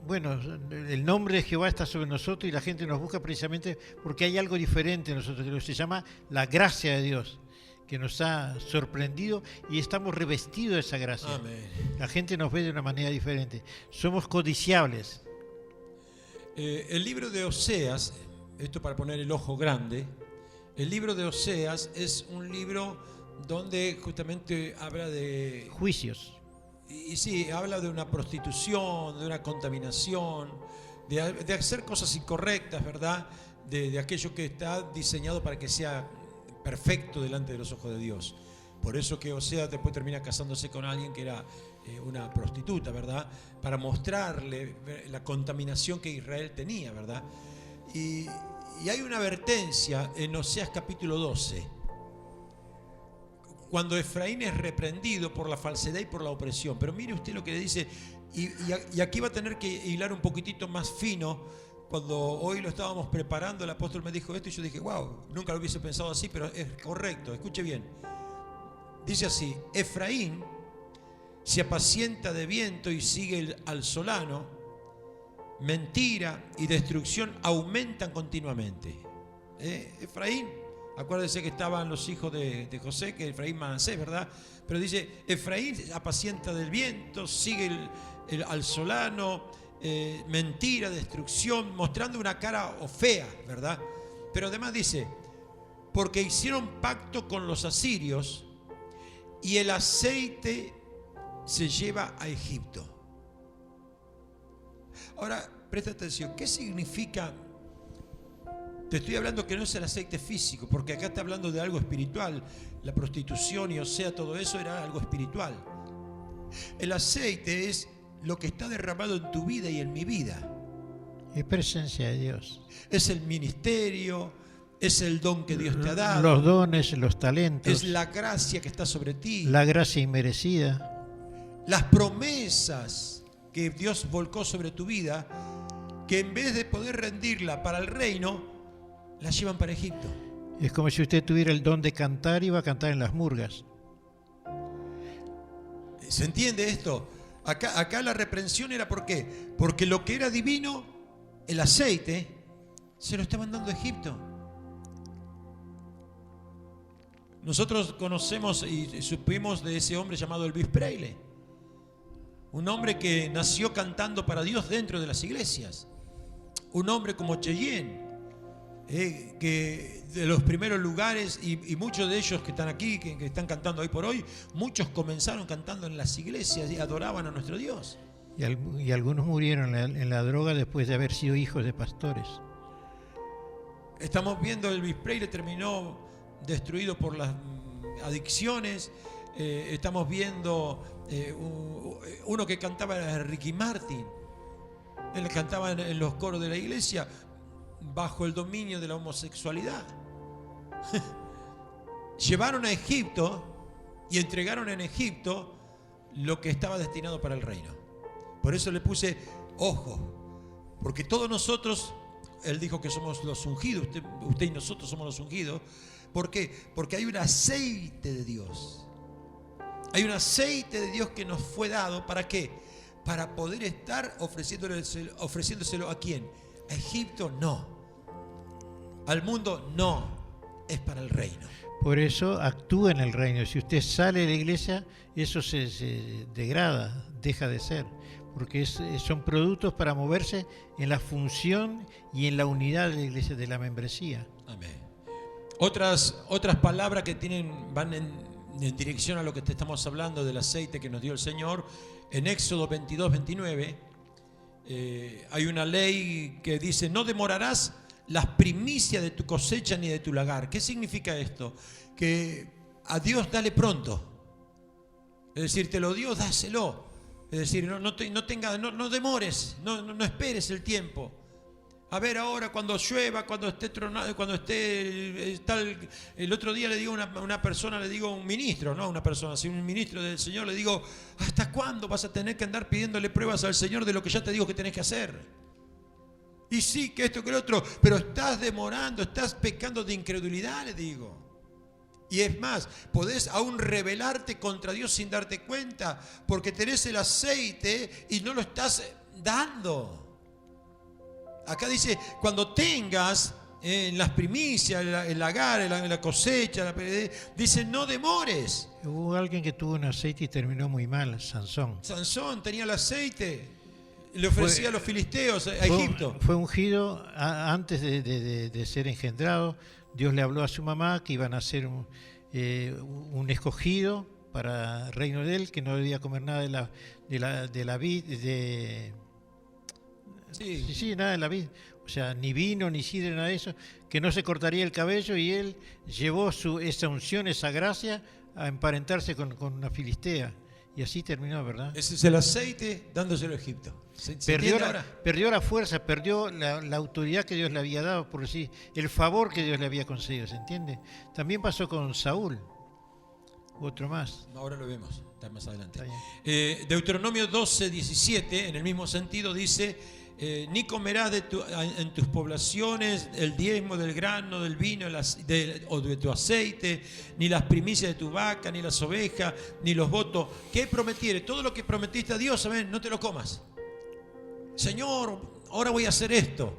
S2: bueno, el nombre de Jehová está sobre nosotros y la gente nos busca precisamente porque hay algo diferente en nosotros, que se llama la gracia de Dios, que nos ha sorprendido y estamos revestidos de esa gracia.
S1: amén.
S2: La gente nos ve de una manera diferente. Somos codiciables.
S1: El libro de Oseas, esto para poner el ojo grande, el libro de Oseas es un libro donde justamente habla de...
S2: Juicios.
S1: Y sí, habla de una prostitución, de una contaminación, de hacer cosas incorrectas, ¿verdad? De aquello que está diseñado para que sea perfecto delante de los ojos de Dios. Por eso que Oseas después termina casándose con alguien que era una prostituta, ¿verdad? Para mostrarle la contaminación que Israel tenía, ¿verdad? Y hay una advertencia en Oseas capítulo 12. Cuando Efraín es reprendido por la falsedad y por la opresión. Pero mire usted lo que le dice, y aquí va a tener que hilar un poquitito más fino. Cuando hoy lo estábamos preparando, el apóstol me dijo esto y yo dije, wow, nunca lo hubiese pensado así, pero es correcto, escuche bien. Dice así, Efraín se apacienta de viento y sigue al solano, mentira y destrucción aumentan continuamente. Efraín, acuérdense que estaban los hijos de José, que Efraín Manasés, ¿verdad? Pero dice, Efraín apacienta del viento, sigue al solano, mentira, destrucción, mostrando una cara fea, ¿verdad? Pero además dice, porque hicieron pacto con los asirios y el aceite se lleva a Egipto. Ahora, presta atención, ¿qué significa? Te estoy hablando que no es el aceite físico, porque acá está hablando de algo espiritual. La prostitución y todo eso era algo espiritual. El aceite es lo que está derramado en tu vida y en mi vida.
S2: Es presencia de Dios.
S1: Es el ministerio, es el don que Dios te ha dado.
S2: Los dones, los talentos.
S1: Es la gracia que está sobre ti.
S2: La gracia inmerecida.
S1: Las promesas que Dios volcó sobre tu vida, que en vez de poder rendirla para el reino, la llevan para Egipto.
S2: Es como si usted tuviera el don de cantar y iba a cantar en las murgas.
S1: ¿Se entiende esto? Acá la reprensión era ¿por qué? Porque lo que era divino, el aceite, se lo estaban dando a Egipto. Nosotros conocemos y supimos de ese hombre llamado Elvis Presley. Un hombre que nació cantando para Dios dentro de las iglesias. Un hombre como Cheyenne, que de los primeros lugares, y muchos de ellos que están aquí, que están cantando hoy por hoy, muchos comenzaron cantando en las iglesias y adoraban a nuestro Dios.
S2: Y algunos murieron en la droga después de haber sido hijos de pastores.
S1: Estamos viendo Elvis Presley terminó destruido por las adicciones. Estamos viendo uno que cantaba era Ricky Martin. Él cantaba en los coros de la iglesia bajo el dominio de la homosexualidad. llevaron a Egipto y entregaron en Egipto lo que estaba destinado para el reino. Por eso le puse ojo, porque todos nosotros, él dijo que somos los ungidos, usted y nosotros somos los ungidos. ¿Por qué? Porque hay un aceite de Dios. Hay un aceite de Dios que nos fue dado, ¿para qué? Para poder estar ofreciéndoselo ¿a quién? A Egipto no. Al mundo no. Es para el reino.
S2: Por eso actúa en el reino. Si usted sale de la iglesia, eso se degrada, deja de ser. Porque son productos para moverse en la función y en la unidad de la iglesia, de la membresía.
S1: Amén. Otras palabras que van en dirección a lo que te estamos hablando del aceite que nos dio el Señor. En Éxodo 22, 29, hay una ley que dice: no demorarás las primicias de tu cosecha ni de tu lagar. ¿Qué significa esto? Que a Dios dale pronto. Es decir, te lo dio, dáselo. Es decir, no demores, no esperes el tiempo. A ver ahora cuando llueva, cuando esté tronado, cuando esté tal. El otro día le digo a una persona, le digo a un ministro, no una persona, sino un ministro del Señor, le digo: ¿hasta cuándo vas a tener que andar pidiéndole pruebas al Señor de lo que ya te digo que tenés que hacer? Y sí, que esto, que lo otro, pero estás demorando, estás pecando de incredulidad, le digo. Y es más, podés aún rebelarte contra Dios sin darte cuenta, porque tenés el aceite y no lo estás dando. Acá dice: cuando tengas en las primicias, el lagar, en la cosecha, dice: no demores.
S2: Hubo alguien que tuvo un aceite y terminó muy mal, Sansón.
S1: Sansón tenía el aceite, le ofrecía a los filisteos, a Egipto.
S2: Fue ungido antes de ser engendrado. Dios le habló a su mamá que iban a ser un escogido para el reino de él, que no debía comer nada de la vid, nada de la vid, o sea, ni vino, ni sidra, nada de eso, que no se cortaría el cabello, y él llevó esa unción, esa gracia, a emparentarse con una filistea, y así terminó, ¿verdad?
S1: Ese es el aceite dándoselo a Egipto.
S2: Perdió la fuerza, perdió la autoridad que Dios le había dado, por decir, el favor que Dios le había concedido, ¿se entiende? También pasó con Saúl, otro más.
S1: Ahora lo vemos, está más adelante. Deuteronomio 12, 17, en el mismo sentido dice: ni comerás en tus poblaciones el diezmo del grano, del vino o de tu aceite, ni las primicias de tu vaca, ni las ovejas, ni los votos que prometiere. Todo lo que prometiste a Dios, ¿sabes? No te lo comas. Señor, ahora voy a hacer esto.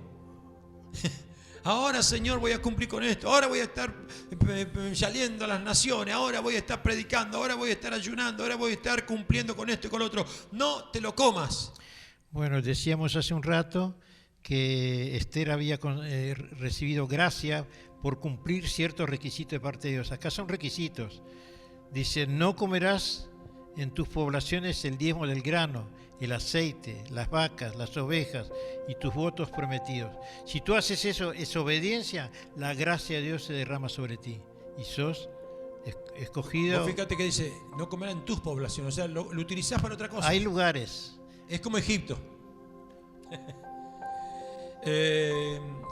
S1: Ahora, Señor, voy a cumplir con esto. Ahora voy a estar saliendo a las naciones. Ahora voy a estar predicando. Ahora voy a estar ayunando. Ahora voy a estar cumpliendo con esto y con lo otro. No te lo comas.
S2: Bueno, decíamos hace un rato que Esther había recibido gracia por cumplir ciertos requisitos de parte de Dios. Acá son requisitos. Dice: no comerás en tus poblaciones el diezmo del grano, el aceite, las vacas, las ovejas y tus votos prometidos. Si tú haces eso, es obediencia, la gracia de Dios se derrama sobre ti y sos escogido.
S1: Fíjate que dice: no comerás en tus poblaciones, o sea, lo utilizás para otra cosa.
S2: Hay lugares.
S1: Es como Egipto.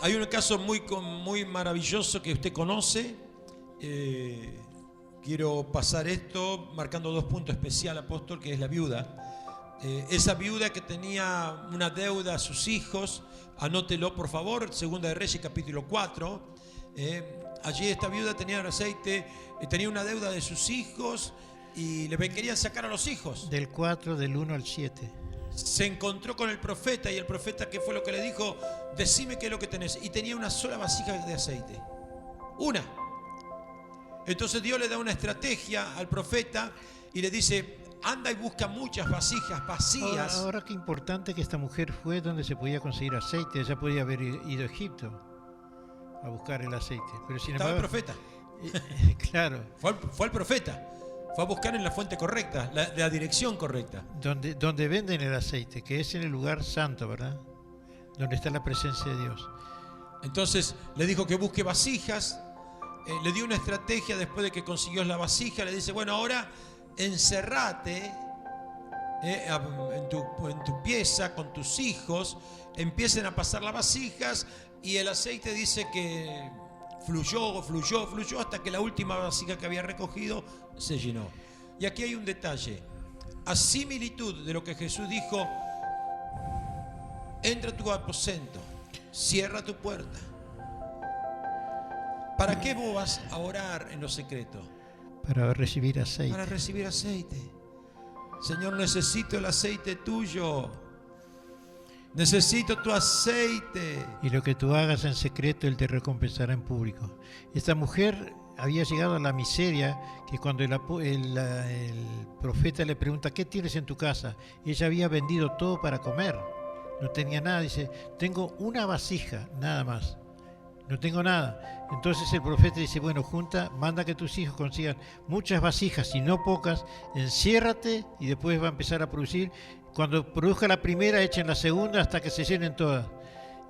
S1: Hay un caso muy maravilloso que usted conoce. Quiero pasar esto marcando 2 puntos especiales, apóstol, que es la viuda. Esa viuda que tenía una deuda a sus hijos, anótelo por favor, Segunda de Reyes capítulo 4. Allí esta viuda tenía un aceite, tenía una deuda de sus hijos y le querían sacar a los hijos.
S2: Del 4, del 1 al 7.
S1: Se encontró con el profeta, y el profeta, ¿qué fue lo que le dijo? Decime qué es lo que tenés. Y tenía una sola vasija de aceite. Una. Entonces Dios le da una estrategia al profeta y le dice: anda y busca muchas vasijas vacías.
S2: Ahora qué importante que esta mujer fue donde se podía conseguir aceite. Ella podía haber ido a Egipto a buscar el aceite. Pero sin
S1: Estaba
S2: embargo,
S1: el profeta.
S2: Claro.
S1: Fue el profeta. Fue a buscar en la fuente correcta, la dirección correcta.
S2: Donde venden el aceite, que es en el lugar santo, ¿verdad? Donde está la presencia de Dios.
S1: Entonces le dijo que busque vasijas. Le dio una estrategia después de que consiguió la vasija. Le dice: bueno, ahora encerrate en tu pieza con tus hijos. Empiecen a pasar las vasijas. Y el aceite dice que fluyó hasta que la última vasija que había recogido se llenó. Y aquí hay un detalle. A similitud de lo que Jesús dijo, entra a tu aposento, cierra tu puerta. ¿Para qué vos vas a orar en lo secreto?
S2: Para recibir aceite.
S1: Para recibir aceite. Señor, necesito el aceite tuyo. Necesito tu aceite.
S2: Y lo que tú hagas en secreto, Él te recompensará en público. Esta mujer había llegado a la miseria que cuando el profeta le pregunta, ¿qué tienes en tu casa? Ella había vendido todo para comer. No tenía nada. Dice, tengo una vasija, nada más. No tengo nada. Entonces el profeta dice, bueno, manda que tus hijos consigan muchas vasijas y no pocas, enciérrate y después va a empezar a producir. Cuando produzca la primera, echen la segunda hasta que se llenen todas.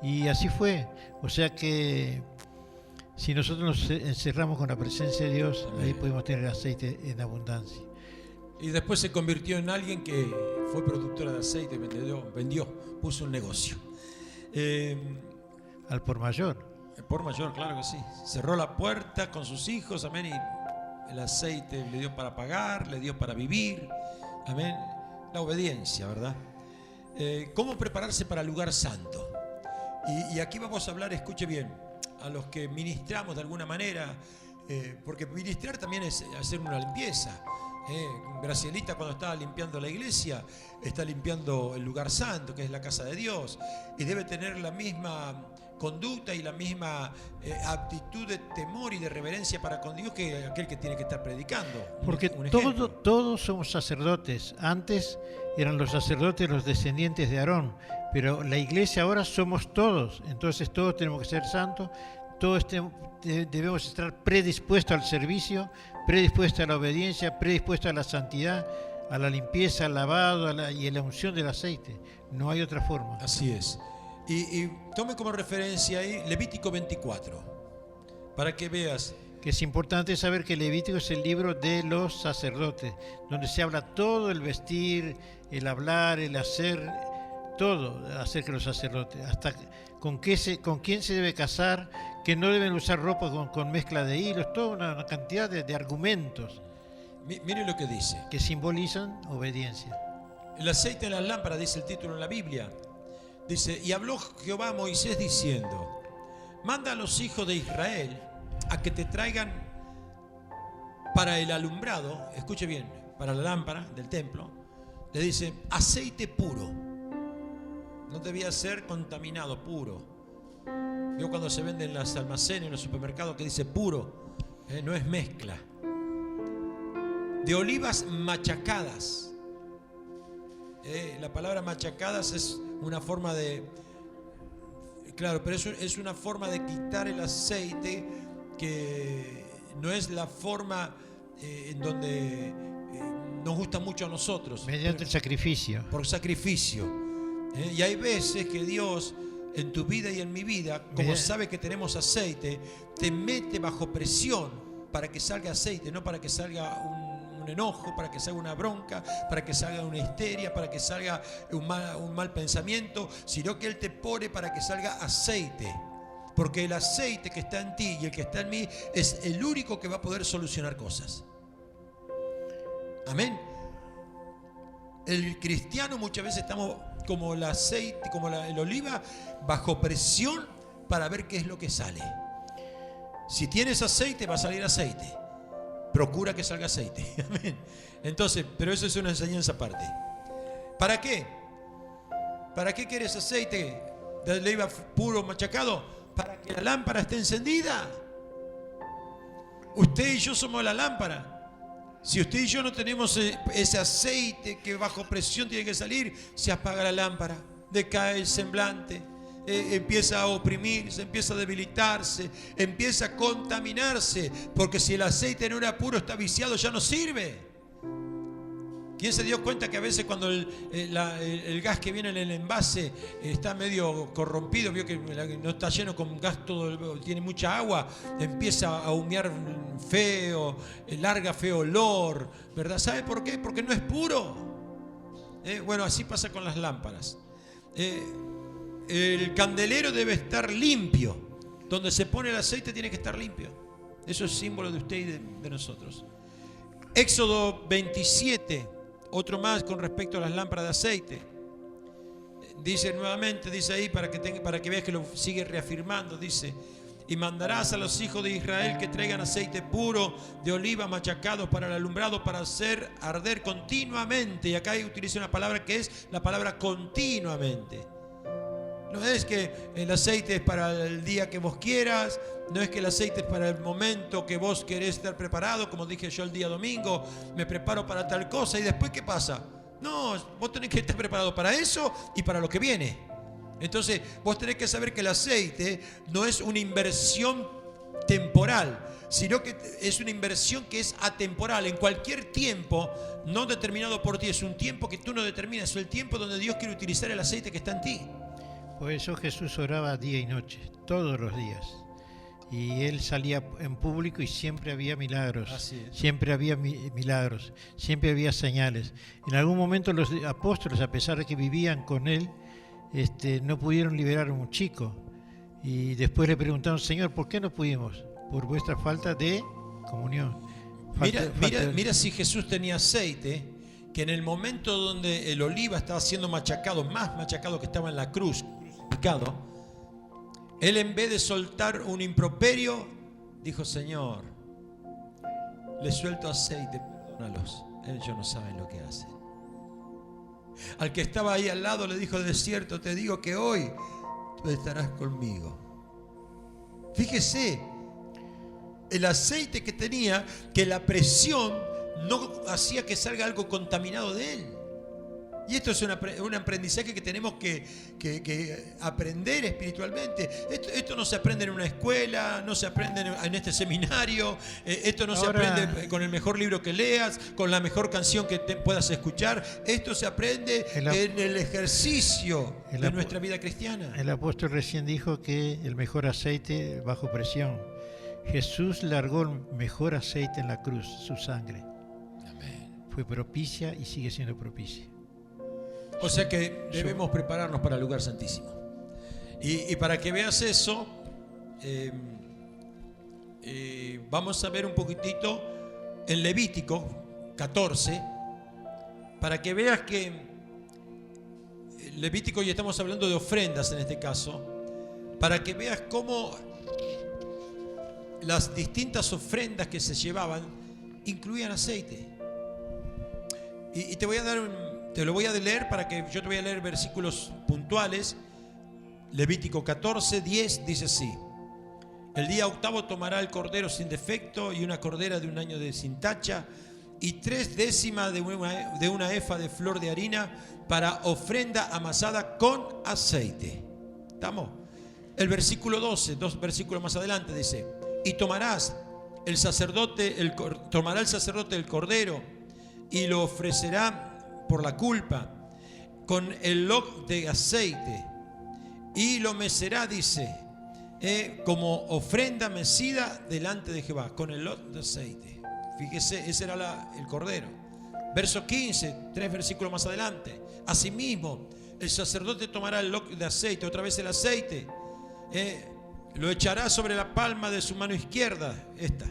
S2: Y así fue. O sea que si nosotros nos encerramos con la presencia de Dios, ahí podemos tener aceite en abundancia.
S1: Y después se convirtió en alguien que fue productora de aceite, vendió, puso un negocio.
S2: Al por mayor.
S1: Por mayor, claro que sí. Cerró la puerta con sus hijos, amén, y el aceite le dio para pagar, le dio para vivir, amén. La obediencia, ¿verdad? ¿Cómo prepararse para el lugar santo? Y aquí vamos a hablar, escuche bien, a los que ministramos de alguna manera, porque ministrar también es hacer una limpieza. Gracielita, cuando estaba limpiando la iglesia, está limpiando el lugar santo, que es la casa de Dios, y debe tener la misma conducta y la misma aptitud de temor y de reverencia para con Dios que aquel que tiene que estar predicando.
S2: Porque todos somos sacerdotes. Antes eran los sacerdotes los descendientes de Aarón, pero la iglesia ahora somos todos. Entonces todos tenemos que ser santos, todos debemos estar predispuestos al servicio, predispuestos a la obediencia, predispuestos a la santidad, a la limpieza, al lavado y a la unción del aceite. No hay otra forma.
S1: Así es. Y tome como referencia ahí Levítico 24, para que veas.
S2: Que es importante saber que Levítico es el libro de los sacerdotes, donde se habla todo, el vestir, el hablar, el hacer, todo acerca de los sacerdotes, hasta con quién se debe casar, que no deben usar ropa con mezcla de hilos, toda una cantidad de argumentos.
S1: Mire lo que dice.
S2: Que simbolizan obediencia.
S1: El aceite en las lámparas, dice el título en la Biblia. Dice, y habló Jehová a Moisés diciendo, manda a los hijos de Israel a que te traigan para el alumbrado, escuche bien, para la lámpara del templo, le dice, aceite puro. No debía ser contaminado, puro. Yo cuando se vende en los almacenes, en los supermercados, que dice puro, no es mezcla. De olivas machacadas. La palabra machacadas es una forma de... Claro, pero eso es una forma de quitar el aceite que no es la forma en donde nos gusta mucho a nosotros.
S2: Mediante el sacrificio.
S1: Por sacrificio. Y hay veces que Dios en tu vida y en mi vida, como sabe que tenemos aceite, te mete bajo presión para que salga aceite, no para que salga un enojo, para que salga una bronca, para que salga una histeria, para que salga un mal pensamiento, sino que Él te pone para que salga aceite. Porque el aceite que está en ti y el que está en mí es el único que va a poder solucionar cosas. Amén. El cristiano muchas veces estamos como el aceite, como el oliva, bajo presión para ver qué es lo que sale. Si tienes aceite, va a salir aceite. Procura que salga aceite. Amén. Entonces, pero eso es una enseñanza aparte. ¿Para qué? ¿Para qué quieres aceite de oliva puro machacado? Para que la lámpara esté encendida. Usted y yo somos la lámpara. Si usted y yo no tenemos ese aceite que bajo presión tiene que salir, se apaga la lámpara, decae el semblante, empieza a oprimirse, empieza a debilitarse, empieza a contaminarse, porque si el aceite no era puro, está viciado, ya no sirve. ¿Quién se dio cuenta que a veces cuando el gas que viene en el envase está medio corrompido, vio que no está lleno con gas, tiene mucha agua, empieza a humear feo, larga feo olor, ¿verdad? ¿Sabe por qué? Porque no es puro. Bueno, así pasa con las lámparas. El candelero debe estar limpio. Donde se pone el aceite tiene que estar limpio. Eso es símbolo de usted y de nosotros. Éxodo 27, otro más con respecto a las lámparas de aceite. Dice nuevamente, dice ahí para que veas que lo sigue reafirmando, dice: y mandarás a los hijos de Israel que traigan aceite puro de oliva machacado para el alumbrado, para hacer arder continuamente. Y acá utiliza una palabra que es la palabra continuamente. No es que el aceite es para el día que vos quieras, no es que el aceite es para el momento que vos querés estar preparado, como dije yo el día domingo, me preparo para tal cosa y después ¿qué pasa? No, vos tenés que estar preparado para eso y para lo que viene. Entonces vos tenés que saber que el aceite no es una inversión temporal, sino que es una inversión que es atemporal, en cualquier tiempo no determinado por ti. Es un tiempo que tú no determinas, es el tiempo donde Dios quiere utilizar el aceite que está en ti.
S2: Por eso Jesús oraba día y noche, todos los días. Y él salía en público y siempre había milagros. Siempre había milagros, siempre había señales. En algún momento los apóstoles, a pesar de que vivían con él, no pudieron liberar a un chico. Y después le preguntaron: Señor, ¿por qué no pudimos? Por vuestra falta de comunión.
S1: Mira si Jesús tenía aceite, que en el momento donde el oliva estaba siendo machacado, más machacado que estaba en la cruz, picado, él en vez de soltar un improperio, dijo: Señor, les suelto aceite, perdónalos, ellos no saben lo que hacen. Al que estaba ahí al lado le dijo: de cierto te digo que hoy tú estarás conmigo. Fíjese, el aceite que tenía, que la presión no hacía que salga algo contaminado de él. Y esto es un aprendizaje que tenemos que aprender espiritualmente. Esto no se aprende en una escuela, no se aprende en este seminario, esto no se aprende con el mejor libro que leas, con la mejor canción que puedas escuchar. Esto se aprende en el ejercicio de nuestra vida cristiana.
S2: El apóstol recién dijo que el mejor aceite bajo presión. Jesús largó el mejor aceite en la cruz, su sangre.
S1: Amén.
S2: Fue propicia y sigue siendo propicia.
S1: O sea que debemos prepararnos para el lugar santísimo. Y para que veas eso, vamos a ver un poquitito en Levítico 14, para que veas que Levítico, y estamos hablando de ofrendas en este caso, para que veas cómo las distintas ofrendas que se llevaban incluían aceite. Y te lo voy a leer para que yo te voy a leer versículos puntuales. Levítico 14, 10 dice así: el día octavo tomará el cordero sin defecto y una cordera de un año sin tacha y 3 décimas de una efa de flor de harina para ofrenda amasada con aceite. ¿Estamos? El versículo 12, 2 versículos más adelante dice: y tomará el sacerdote el cordero y lo ofrecerá por la culpa con el loc de aceite y lo mecerá, dice, como ofrenda mecida delante de Jehová, con el loc de aceite. Fíjese, ese era el cordero. Verso 15, 3 versículos más adelante: asimismo el sacerdote tomará el loc de aceite, otra vez el aceite, lo echará sobre la palma de su mano izquierda, esta.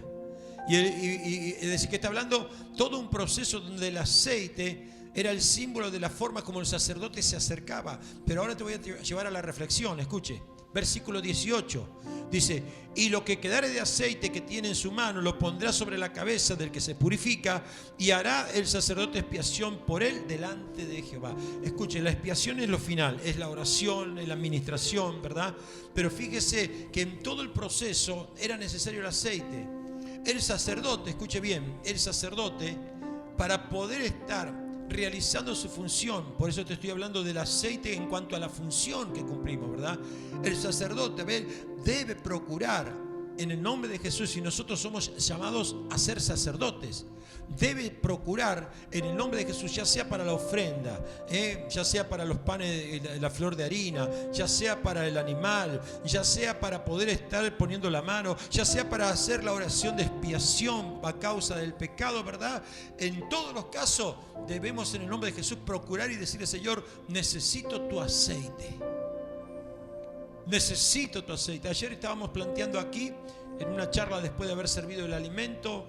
S1: Y es decir, que está hablando todo un proceso donde el aceite era el símbolo de la forma como el sacerdote se acercaba. Pero ahora te voy a llevar a la reflexión. Escuche, versículo 18 dice: y lo que quedare de aceite que tiene en su mano lo pondrá sobre la cabeza del que se purifica, y hará el sacerdote expiación por él delante de Jehová. Escuche, la expiación es lo final, es la oración, es la administración, ¿verdad? Pero fíjese que en todo el proceso era necesario el aceite. El sacerdote, escuche bien, el sacerdote, para poder estar realizando su función, por eso te estoy hablando del aceite en cuanto a la función que cumplimos, ¿verdad? El sacerdote debe procurar en el nombre de Jesús, y nosotros somos llamados a ser sacerdotes, debe procurar en el nombre de Jesús, ya sea para la ofrenda, ya sea para los panes, la flor de harina, ya sea para el animal, ya sea para poder estar poniendo la mano, ya sea para hacer la oración de expiación a causa del pecado, ¿verdad? En todos los casos debemos en el nombre de Jesús procurar y decirle: Señor, necesito tu aceite. necesito tu aceite. Ayer estábamos planteando aquí, en una charla después de haber servido el alimento,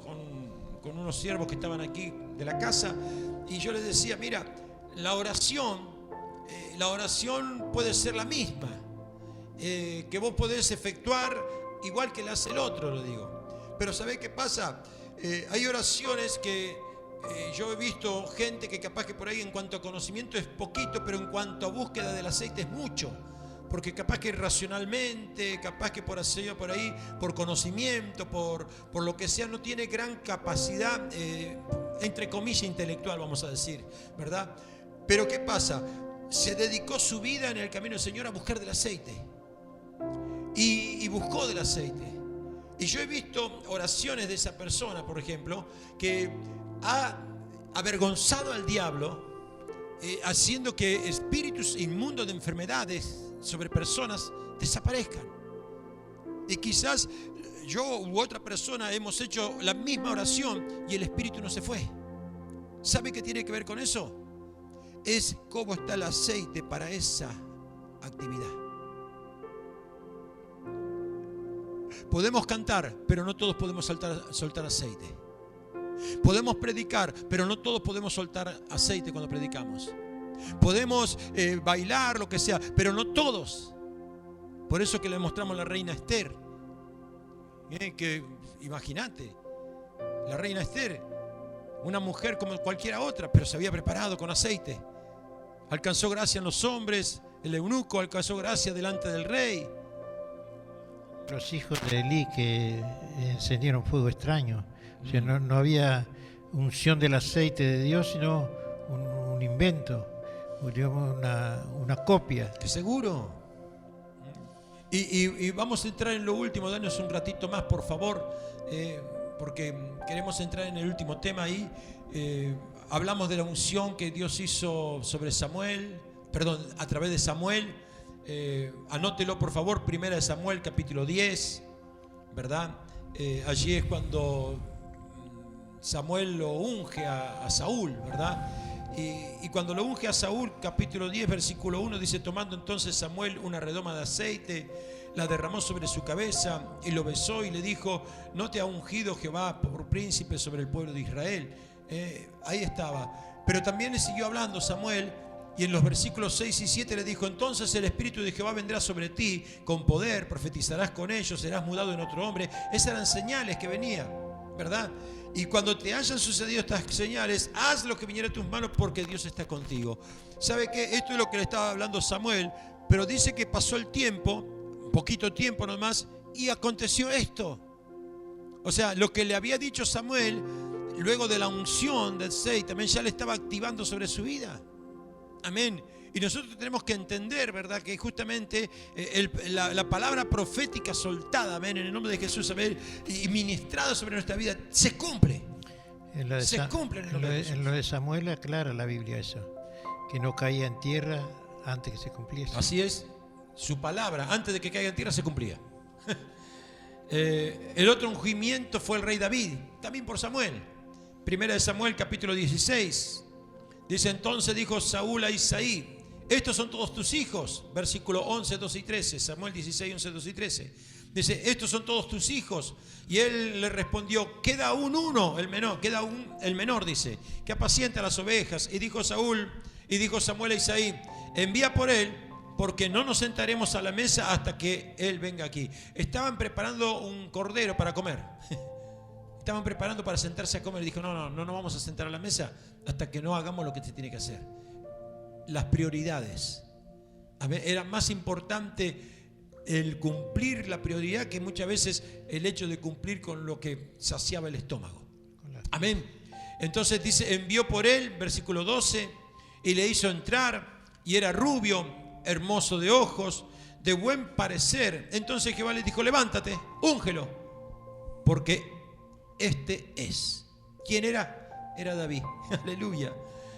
S1: con unos siervos que estaban aquí de la casa, y yo les decía, mira, la oración puede ser la misma, que vos podés efectuar igual que la hace el otro, lo digo. Pero ¿sabés qué pasa? Hay oraciones que yo he visto gente que capaz que por ahí en cuanto a conocimiento es poquito, pero en cuanto a búsqueda del aceite es mucho. Porque capaz que racionalmente, capaz que por ahí, por conocimiento, por lo que sea, no tiene gran capacidad, entre comillas, intelectual, vamos a decir, ¿verdad? Pero ¿qué pasa? Se dedicó su vida en el camino del Señor a buscar del aceite. Y buscó del aceite. Y yo he visto oraciones de esa persona, por ejemplo, que ha avergonzado al diablo, haciendo que espíritus inmundos de enfermedades sobre personas desaparezcan. Y quizás yo u otra persona hemos hecho la misma oración y el espíritu no se fue. ¿Sabe qué tiene que ver con eso? Es cómo está el aceite para esa actividad. Podemos cantar, pero no todos podemos soltar aceite. Podemos predicar, pero no todos podemos soltar aceite cuando predicamos. Podemos bailar, lo que sea, pero no todos. Por eso que le mostramos a la reina Esther. Que imagínate, la reina Esther, una mujer como cualquiera otra, pero se había preparado con aceite. Alcanzó gracia en los hombres, el eunuco alcanzó gracia delante del rey.
S2: Los hijos de Elí que encendieron fuego extraño. O sea, no había unción del aceite de Dios, sino un invento, digamos una copia.
S1: ¿Seguro? Y vamos a entrar en lo último. Danos un ratito más, por favor, porque queremos entrar en el último tema ahí. Hablamos de la unción que Dios hizo sobre Samuel, a través de Samuel. Anótelo, por favor, 1 Samuel capítulo 10, ¿verdad? Allí es cuando Samuel lo unge a Saúl, ¿verdad? Y cuando lo unge a Saúl, capítulo 10, versículo 1, dice: tomando entonces Samuel una redoma de aceite, la derramó sobre su cabeza y lo besó y le dijo: ¿no te ha ungido Jehová por príncipe sobre el pueblo de Israel? Ahí estaba. Pero también le siguió hablando Samuel, y en los versículos 6 y 7 le dijo: entonces el Espíritu de Jehová vendrá sobre ti con poder, profetizarás con ellos, serás mudado en otro hombre. Esas eran señales que venían, ¿verdad? Y cuando te hayan sucedido estas señales, haz lo que viniera a tus manos, porque Dios está contigo. ¿Sabe qué? Esto es lo que le estaba hablando Samuel, pero dice que pasó el tiempo, poquito tiempo nomás, y aconteció esto. O sea, lo que le había dicho Samuel, luego de la unción del aceite, también ya le estaba activando sobre su vida. Amén. Y nosotros tenemos que entender, ¿verdad?, que justamente la palabra profética soltada, amén, en el nombre de Jesús, amén, y ministrada sobre nuestra vida, se cumple. Se cumple en el nombre de Jesús.
S2: En lo de Samuel aclara la Biblia eso, que no caía en tierra antes que se cumpliese.
S1: Así es, su palabra, antes de que caiga en tierra, se cumplía. El otro ungimiento fue el rey David, también por Samuel. 1 Samuel capítulo 16. Dice: entonces dijo Saúl a Isaí: estos son todos tus hijos. Versículo 11, 12 y 13. Samuel 16, 11, 12 y 13. Dice: estos son todos tus hijos. Y él le respondió: queda aún uno, el menor, dice, que apacienta las ovejas. Y dijo Samuel a Isaí: envía por él, porque no nos sentaremos a la mesa hasta que él venga aquí. Estaban preparando un cordero para comer. Estaban preparando para sentarse a comer. Y dijo: no nos vamos a sentar a la mesa hasta que no hagamos lo que se tiene que hacer. Las prioridades. Era más importante el cumplir la prioridad que muchas veces el hecho de cumplir con lo que saciaba el estómago. Amén. Entonces dice: envió por él, versículo 12, y le hizo entrar, y era rubio, hermoso de ojos, de buen parecer. Entonces Jehová le dijo: levántate, úngelo, porque este es. ¿Quién era? Era David. Aleluya.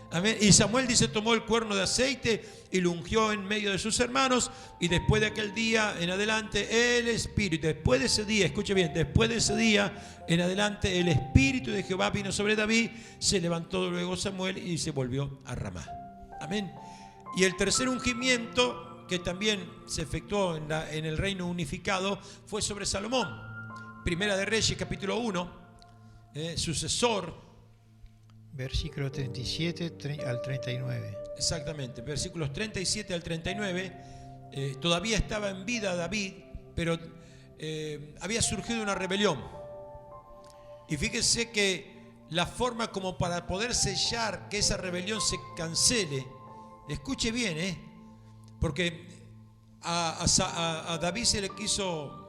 S1: Amén. Y Samuel, dice, tomó el cuerno de aceite y lo ungió en medio de sus hermanos. Y después de aquel día en adelante, el Espíritu, después de ese día, escuche bien, después de ese día en adelante, el Espíritu de Jehová vino sobre David. Se levantó luego Samuel y se volvió a Ramá. Amén. Y el tercer ungimiento que también se efectuó en el reino unificado fue sobre Salomón. Primera de Reyes, capítulo 1, sucesor.
S2: Versículo 37 al 39.
S1: Exactamente, versículos 37 al 39. Todavía estaba en vida David, pero había surgido una rebelión. Y fíjense que la forma como para poder sellar que esa rebelión se cancele, escuche bien, porque a David se le quiso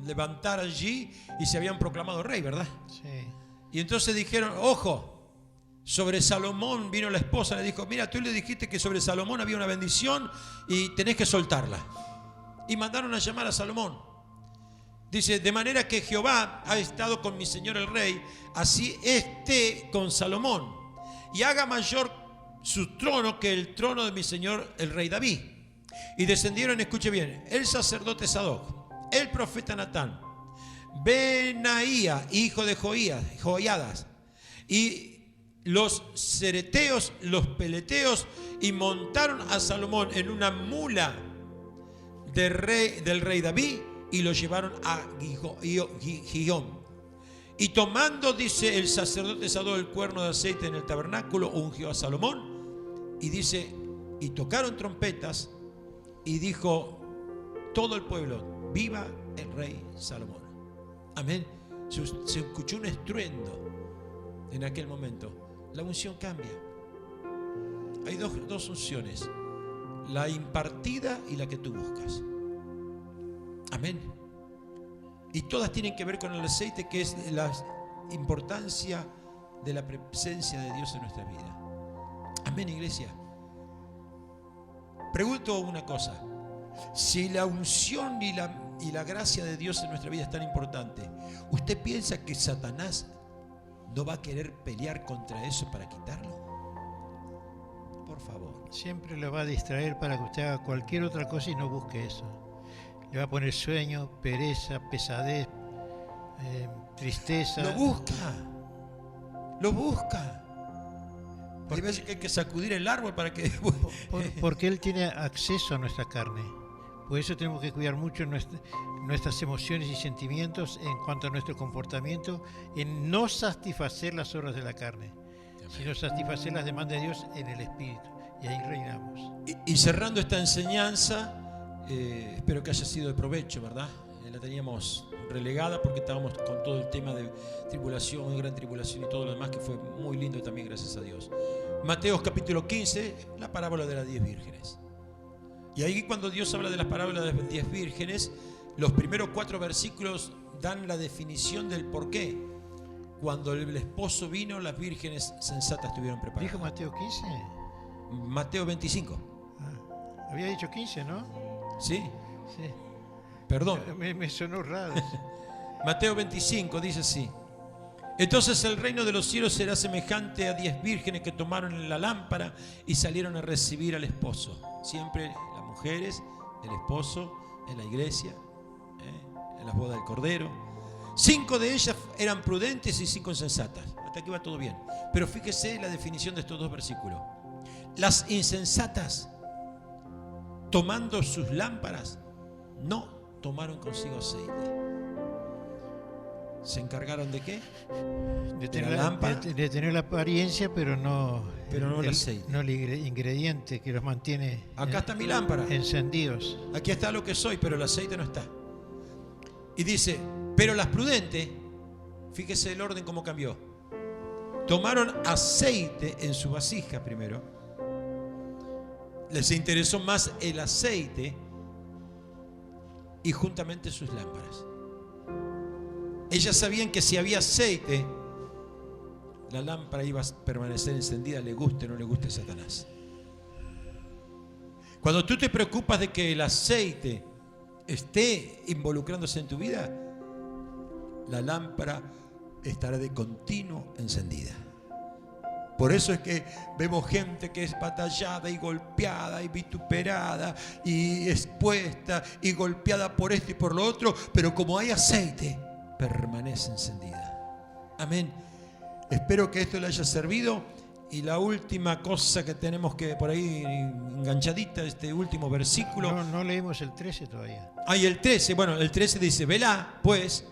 S1: levantar allí y se habían proclamado rey, ¿verdad?
S2: Sí.
S1: Y entonces dijeron, ojo, sobre Salomón vino la esposa, le dijo, mira, tú le dijiste que sobre Salomón había una bendición y tenés que soltarla. Y mandaron a llamar a Salomón. Dice, de manera que Jehová ha estado con mi señor el rey, así esté con Salomón, y haga mayor su trono que el trono de mi señor el rey David. Y descendieron, escuche bien, el sacerdote Sadoc, el profeta Natán, Benaía, hijo de Joiadas, y los cereteos, los peleteos, y montaron a Salomón en una mula del rey David, y lo llevaron a Gihón. Y tomando, dice el sacerdote Sadoc, el cuerno de aceite en el tabernáculo, ungió a Salomón. Y dice, y tocaron trompetas, y dijo todo el pueblo, viva el rey Salomón. Amén. Se escuchó un estruendo en aquel momento. La unción cambia. Hay dos unciones, la impartida y la que tú buscas. Amén. Y todas tienen que ver con el aceite, que es la importancia de la presencia de Dios en nuestra vida. Amén, iglesia. Pregunto una cosa. Si la unción y la gracia de Dios en nuestra vida es tan importante, ¿usted piensa que Satanás no va a querer pelear contra eso para quitarlo? Por favor.
S2: Siempre lo va a distraer para que usted haga cualquier otra cosa y no busque eso. Le va a poner sueño, pereza, pesadez, tristeza.
S1: Lo busca. Lo busca. Hay veces que hay que sacudir el árbol para que...
S2: Porque Él tiene acceso a nuestra carne. Por eso tenemos que cuidar mucho nuestras emociones y sentimientos en cuanto a nuestro comportamiento, en no satisfacer las obras de la carne, sino satisfacer las demandas de Dios en el Espíritu. Y ahí reinamos.
S1: Y cerrando esta enseñanza, espero que haya sido de provecho, ¿verdad? La teníamos relegada porque estábamos con todo el tema de tribulación, gran tribulación y todo lo demás, que fue muy lindo también, gracias a Dios. Mateo capítulo 15, la parábola de las 10 vírgenes. Y ahí, cuando Dios habla de las parábolas de las 10 vírgenes, los primeros 4 versículos dan la definición del por qué. Cuando el esposo vino, las vírgenes sensatas estuvieron preparadas.
S2: ¿Dijo Mateo 15?
S1: Mateo 25.
S2: Había dicho 15, ¿no?
S1: ¿Sí?
S2: Sí.
S1: Perdón.
S2: Me sonó raro.
S1: Mateo 25 dice así. Entonces el reino de los cielos será semejante a 10 vírgenes que tomaron la lámpara y salieron a recibir al esposo. Siempre las mujeres, el esposo, en la iglesia, en las bodas del Cordero. 5 de ellas eran prudentes y 5 insensatas. Hasta aquí va todo bien. Pero fíjese la definición de estos 2 versículos. Las insensatas, tomando sus lámparas, no tomaron consigo aceite. ¿Se encargaron de qué?
S2: De tener la apariencia, pero no
S1: el aceite.
S2: No el ingrediente que los mantiene.
S1: Acá está mi lámpara.
S2: Encendidos.
S1: Aquí está lo que soy, pero el aceite no está. Y dice, pero las prudentes, fíjese el orden cómo cambió. Tomaron aceite en su vasija primero. Les interesó más el aceite y juntamente sus lámparas. Ellas sabían que si había aceite, la lámpara iba a permanecer encendida, le guste o no le guste a Satanás. Cuando tú te preocupas de que el aceite esté involucrándose en tu vida, la lámpara estará de continuo encendida. Por eso es que vemos gente que es batallada y golpeada y vituperada y expuesta y golpeada por esto y por lo otro, pero como hay aceite, permanece encendida. Amén. Espero que esto le haya servido Y la última cosa que tenemos que por ahí enganchadita, este último versículo.
S2: No leímos el 13 todavía.
S1: Y el 13, bueno, el 13 dice, velá, pues,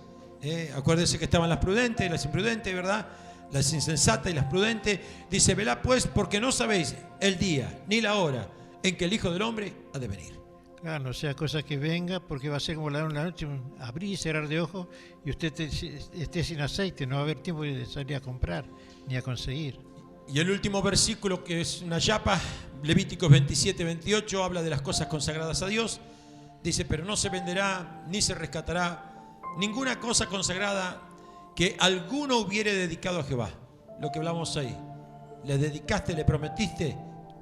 S1: acuérdense que estaban las prudentes y las imprudentes, ¿verdad? Las insensatas y las prudentes. Dice, velá, pues, porque no sabéis el día ni la hora en que el Hijo del Hombre ha de venir.
S2: Claro, no sea cosa que venga, porque va a ser como la noche, un abrir y cerrar de ojos, y usted esté sin aceite, no va a haber tiempo de salir a comprar, ni a conseguir.
S1: Y el último versículo, que es una yapa, Levíticos 27, 28, habla de las cosas consagradas a Dios. Dice, pero no se venderá, ni se rescatará ninguna cosa consagrada que alguno hubiere dedicado a Jehová. Lo que hablamos ahí. Le dedicaste, le prometiste,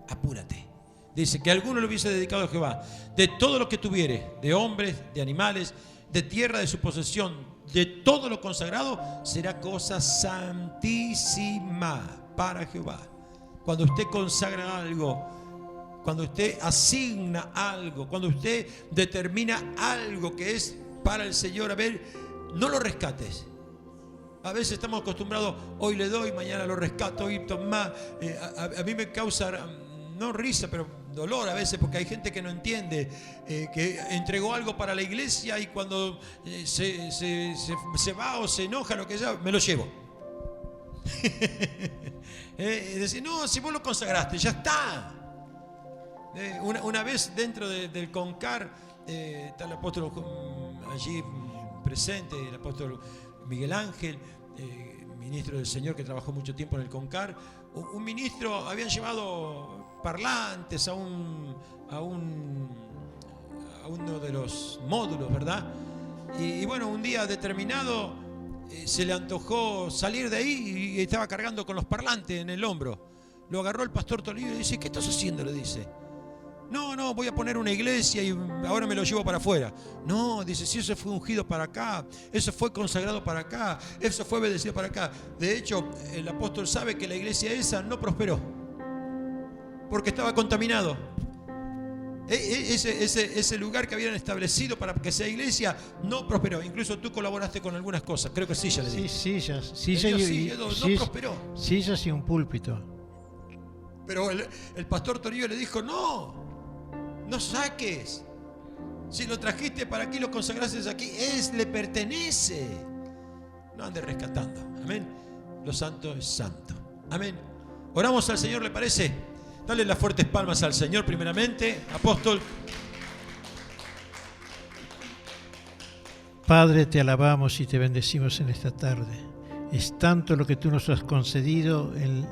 S1: apúrate. Dice que alguno lo hubiese dedicado a Jehová. De todo lo que tuviere, de hombres, de animales, de tierra de su posesión, de todo lo consagrado, será cosa santísima para Jehová. Cuando usted consagra algo, cuando usted asigna algo, cuando usted determina algo que es para el Señor, a ver, no lo rescates. A veces estamos acostumbrados, hoy le doy, mañana lo rescato, hoy tomá. A mí me causa, no risa, pero dolor a veces, porque hay gente que no entiende, que entregó algo para la iglesia y cuando se va o se enoja, lo que sea, me lo llevo. Decir, no, si vos lo consagraste, ya está. Una vez dentro del CONCAR, está el apóstol allí presente, el apóstol Miguel Ángel, ministro del Señor que trabajó mucho tiempo en el CONCAR. Un ministro, habían llevado parlantes a uno de los módulos, ¿verdad? Y bueno, un día determinado se le antojó salir de ahí y estaba cargando con los parlantes en el hombro. Lo agarró el pastor Toribio y dice, ¿qué estás haciendo? Le dice. No, voy a poner una iglesia y ahora me lo llevo para afuera. No, dice, si eso fue ungido para acá, eso fue consagrado para acá, eso fue obedecido para acá. De hecho, el apóstol sabe que la iglesia esa no prosperó, porque estaba contaminado. Ese lugar que habían establecido para que sea iglesia no prosperó. Incluso tú colaboraste con algunas cosas. Creo que sillas le dije.
S2: Sillas
S1: no prosperó.
S2: Sillas y un púlpito.
S1: Pero el pastor Toribio le dijo, no saques. Si lo trajiste para aquí, lo consagraste aquí, le pertenece. No andes rescatando. Amén. Lo santo es santo. Amén. Oramos al Señor, ¿le parece? Dale las fuertes palmas al Señor primeramente, apóstol.
S2: Padre, te alabamos y te bendecimos en esta tarde. Es tanto lo que tú nos has concedido en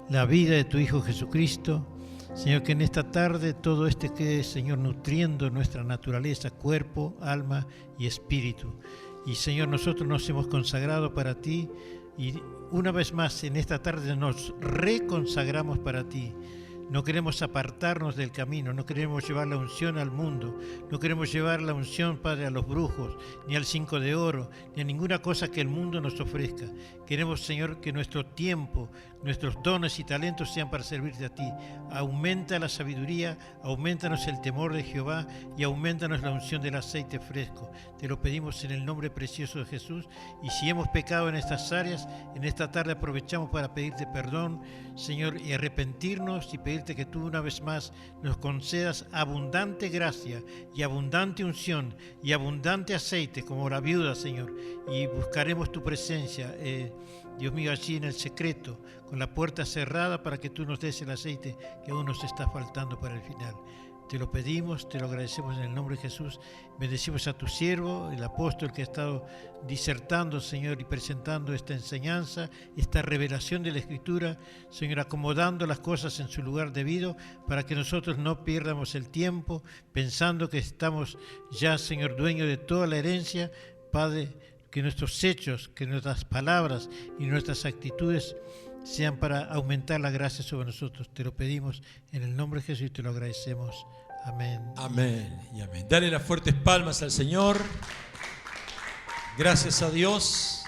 S2: la vida de tu Hijo Jesucristo. Señor, que en esta tarde todo quede, Señor, nutriendo nuestra naturaleza, cuerpo, alma y espíritu. Y Señor, nosotros nos hemos consagrado para ti y una vez más en esta tarde nos reconsagramos para ti. No queremos apartarnos del camino, no queremos llevar la unción al mundo, no queremos llevar la unción, Padre, a los brujos, ni al 5 de oro, ni a ninguna cosa que el mundo nos ofrezca. Queremos, Señor, que nuestro tiempo, nuestros dones y talentos sean para servirte a ti. Aumenta la sabiduría, aumentanos el temor de Jehová y aumentanos la unción del aceite fresco. Te lo pedimos en el nombre precioso de Jesús. Y si hemos pecado en estas áreas, en esta tarde aprovechamos para pedirte perdón, Señor, y arrepentirnos y pedirte que tú una vez más nos concedas abundante gracia y abundante unción y abundante aceite como la viuda, Señor. Y buscaremos tu presencia, Dios mío, allí en el secreto, con la puerta cerrada para que tú nos des el aceite que aún nos está faltando para el final. Te lo pedimos, te lo agradecemos en el nombre de Jesús. Bendecimos a tu siervo, el apóstol que ha estado disertando, Señor, y presentando esta enseñanza, esta revelación de la Escritura, Señor, acomodando las cosas en su lugar debido para que nosotros no pierdamos el tiempo pensando que estamos ya, Señor, dueños de toda la herencia. Padre, que nuestros hechos, que nuestras palabras y nuestras actitudes sean para aumentar la gracia sobre nosotros. Te lo pedimos en el nombre de Jesús y te lo agradecemos. Amén.
S1: Amén y amén. Dale las fuertes palmas al Señor. Gracias a Dios.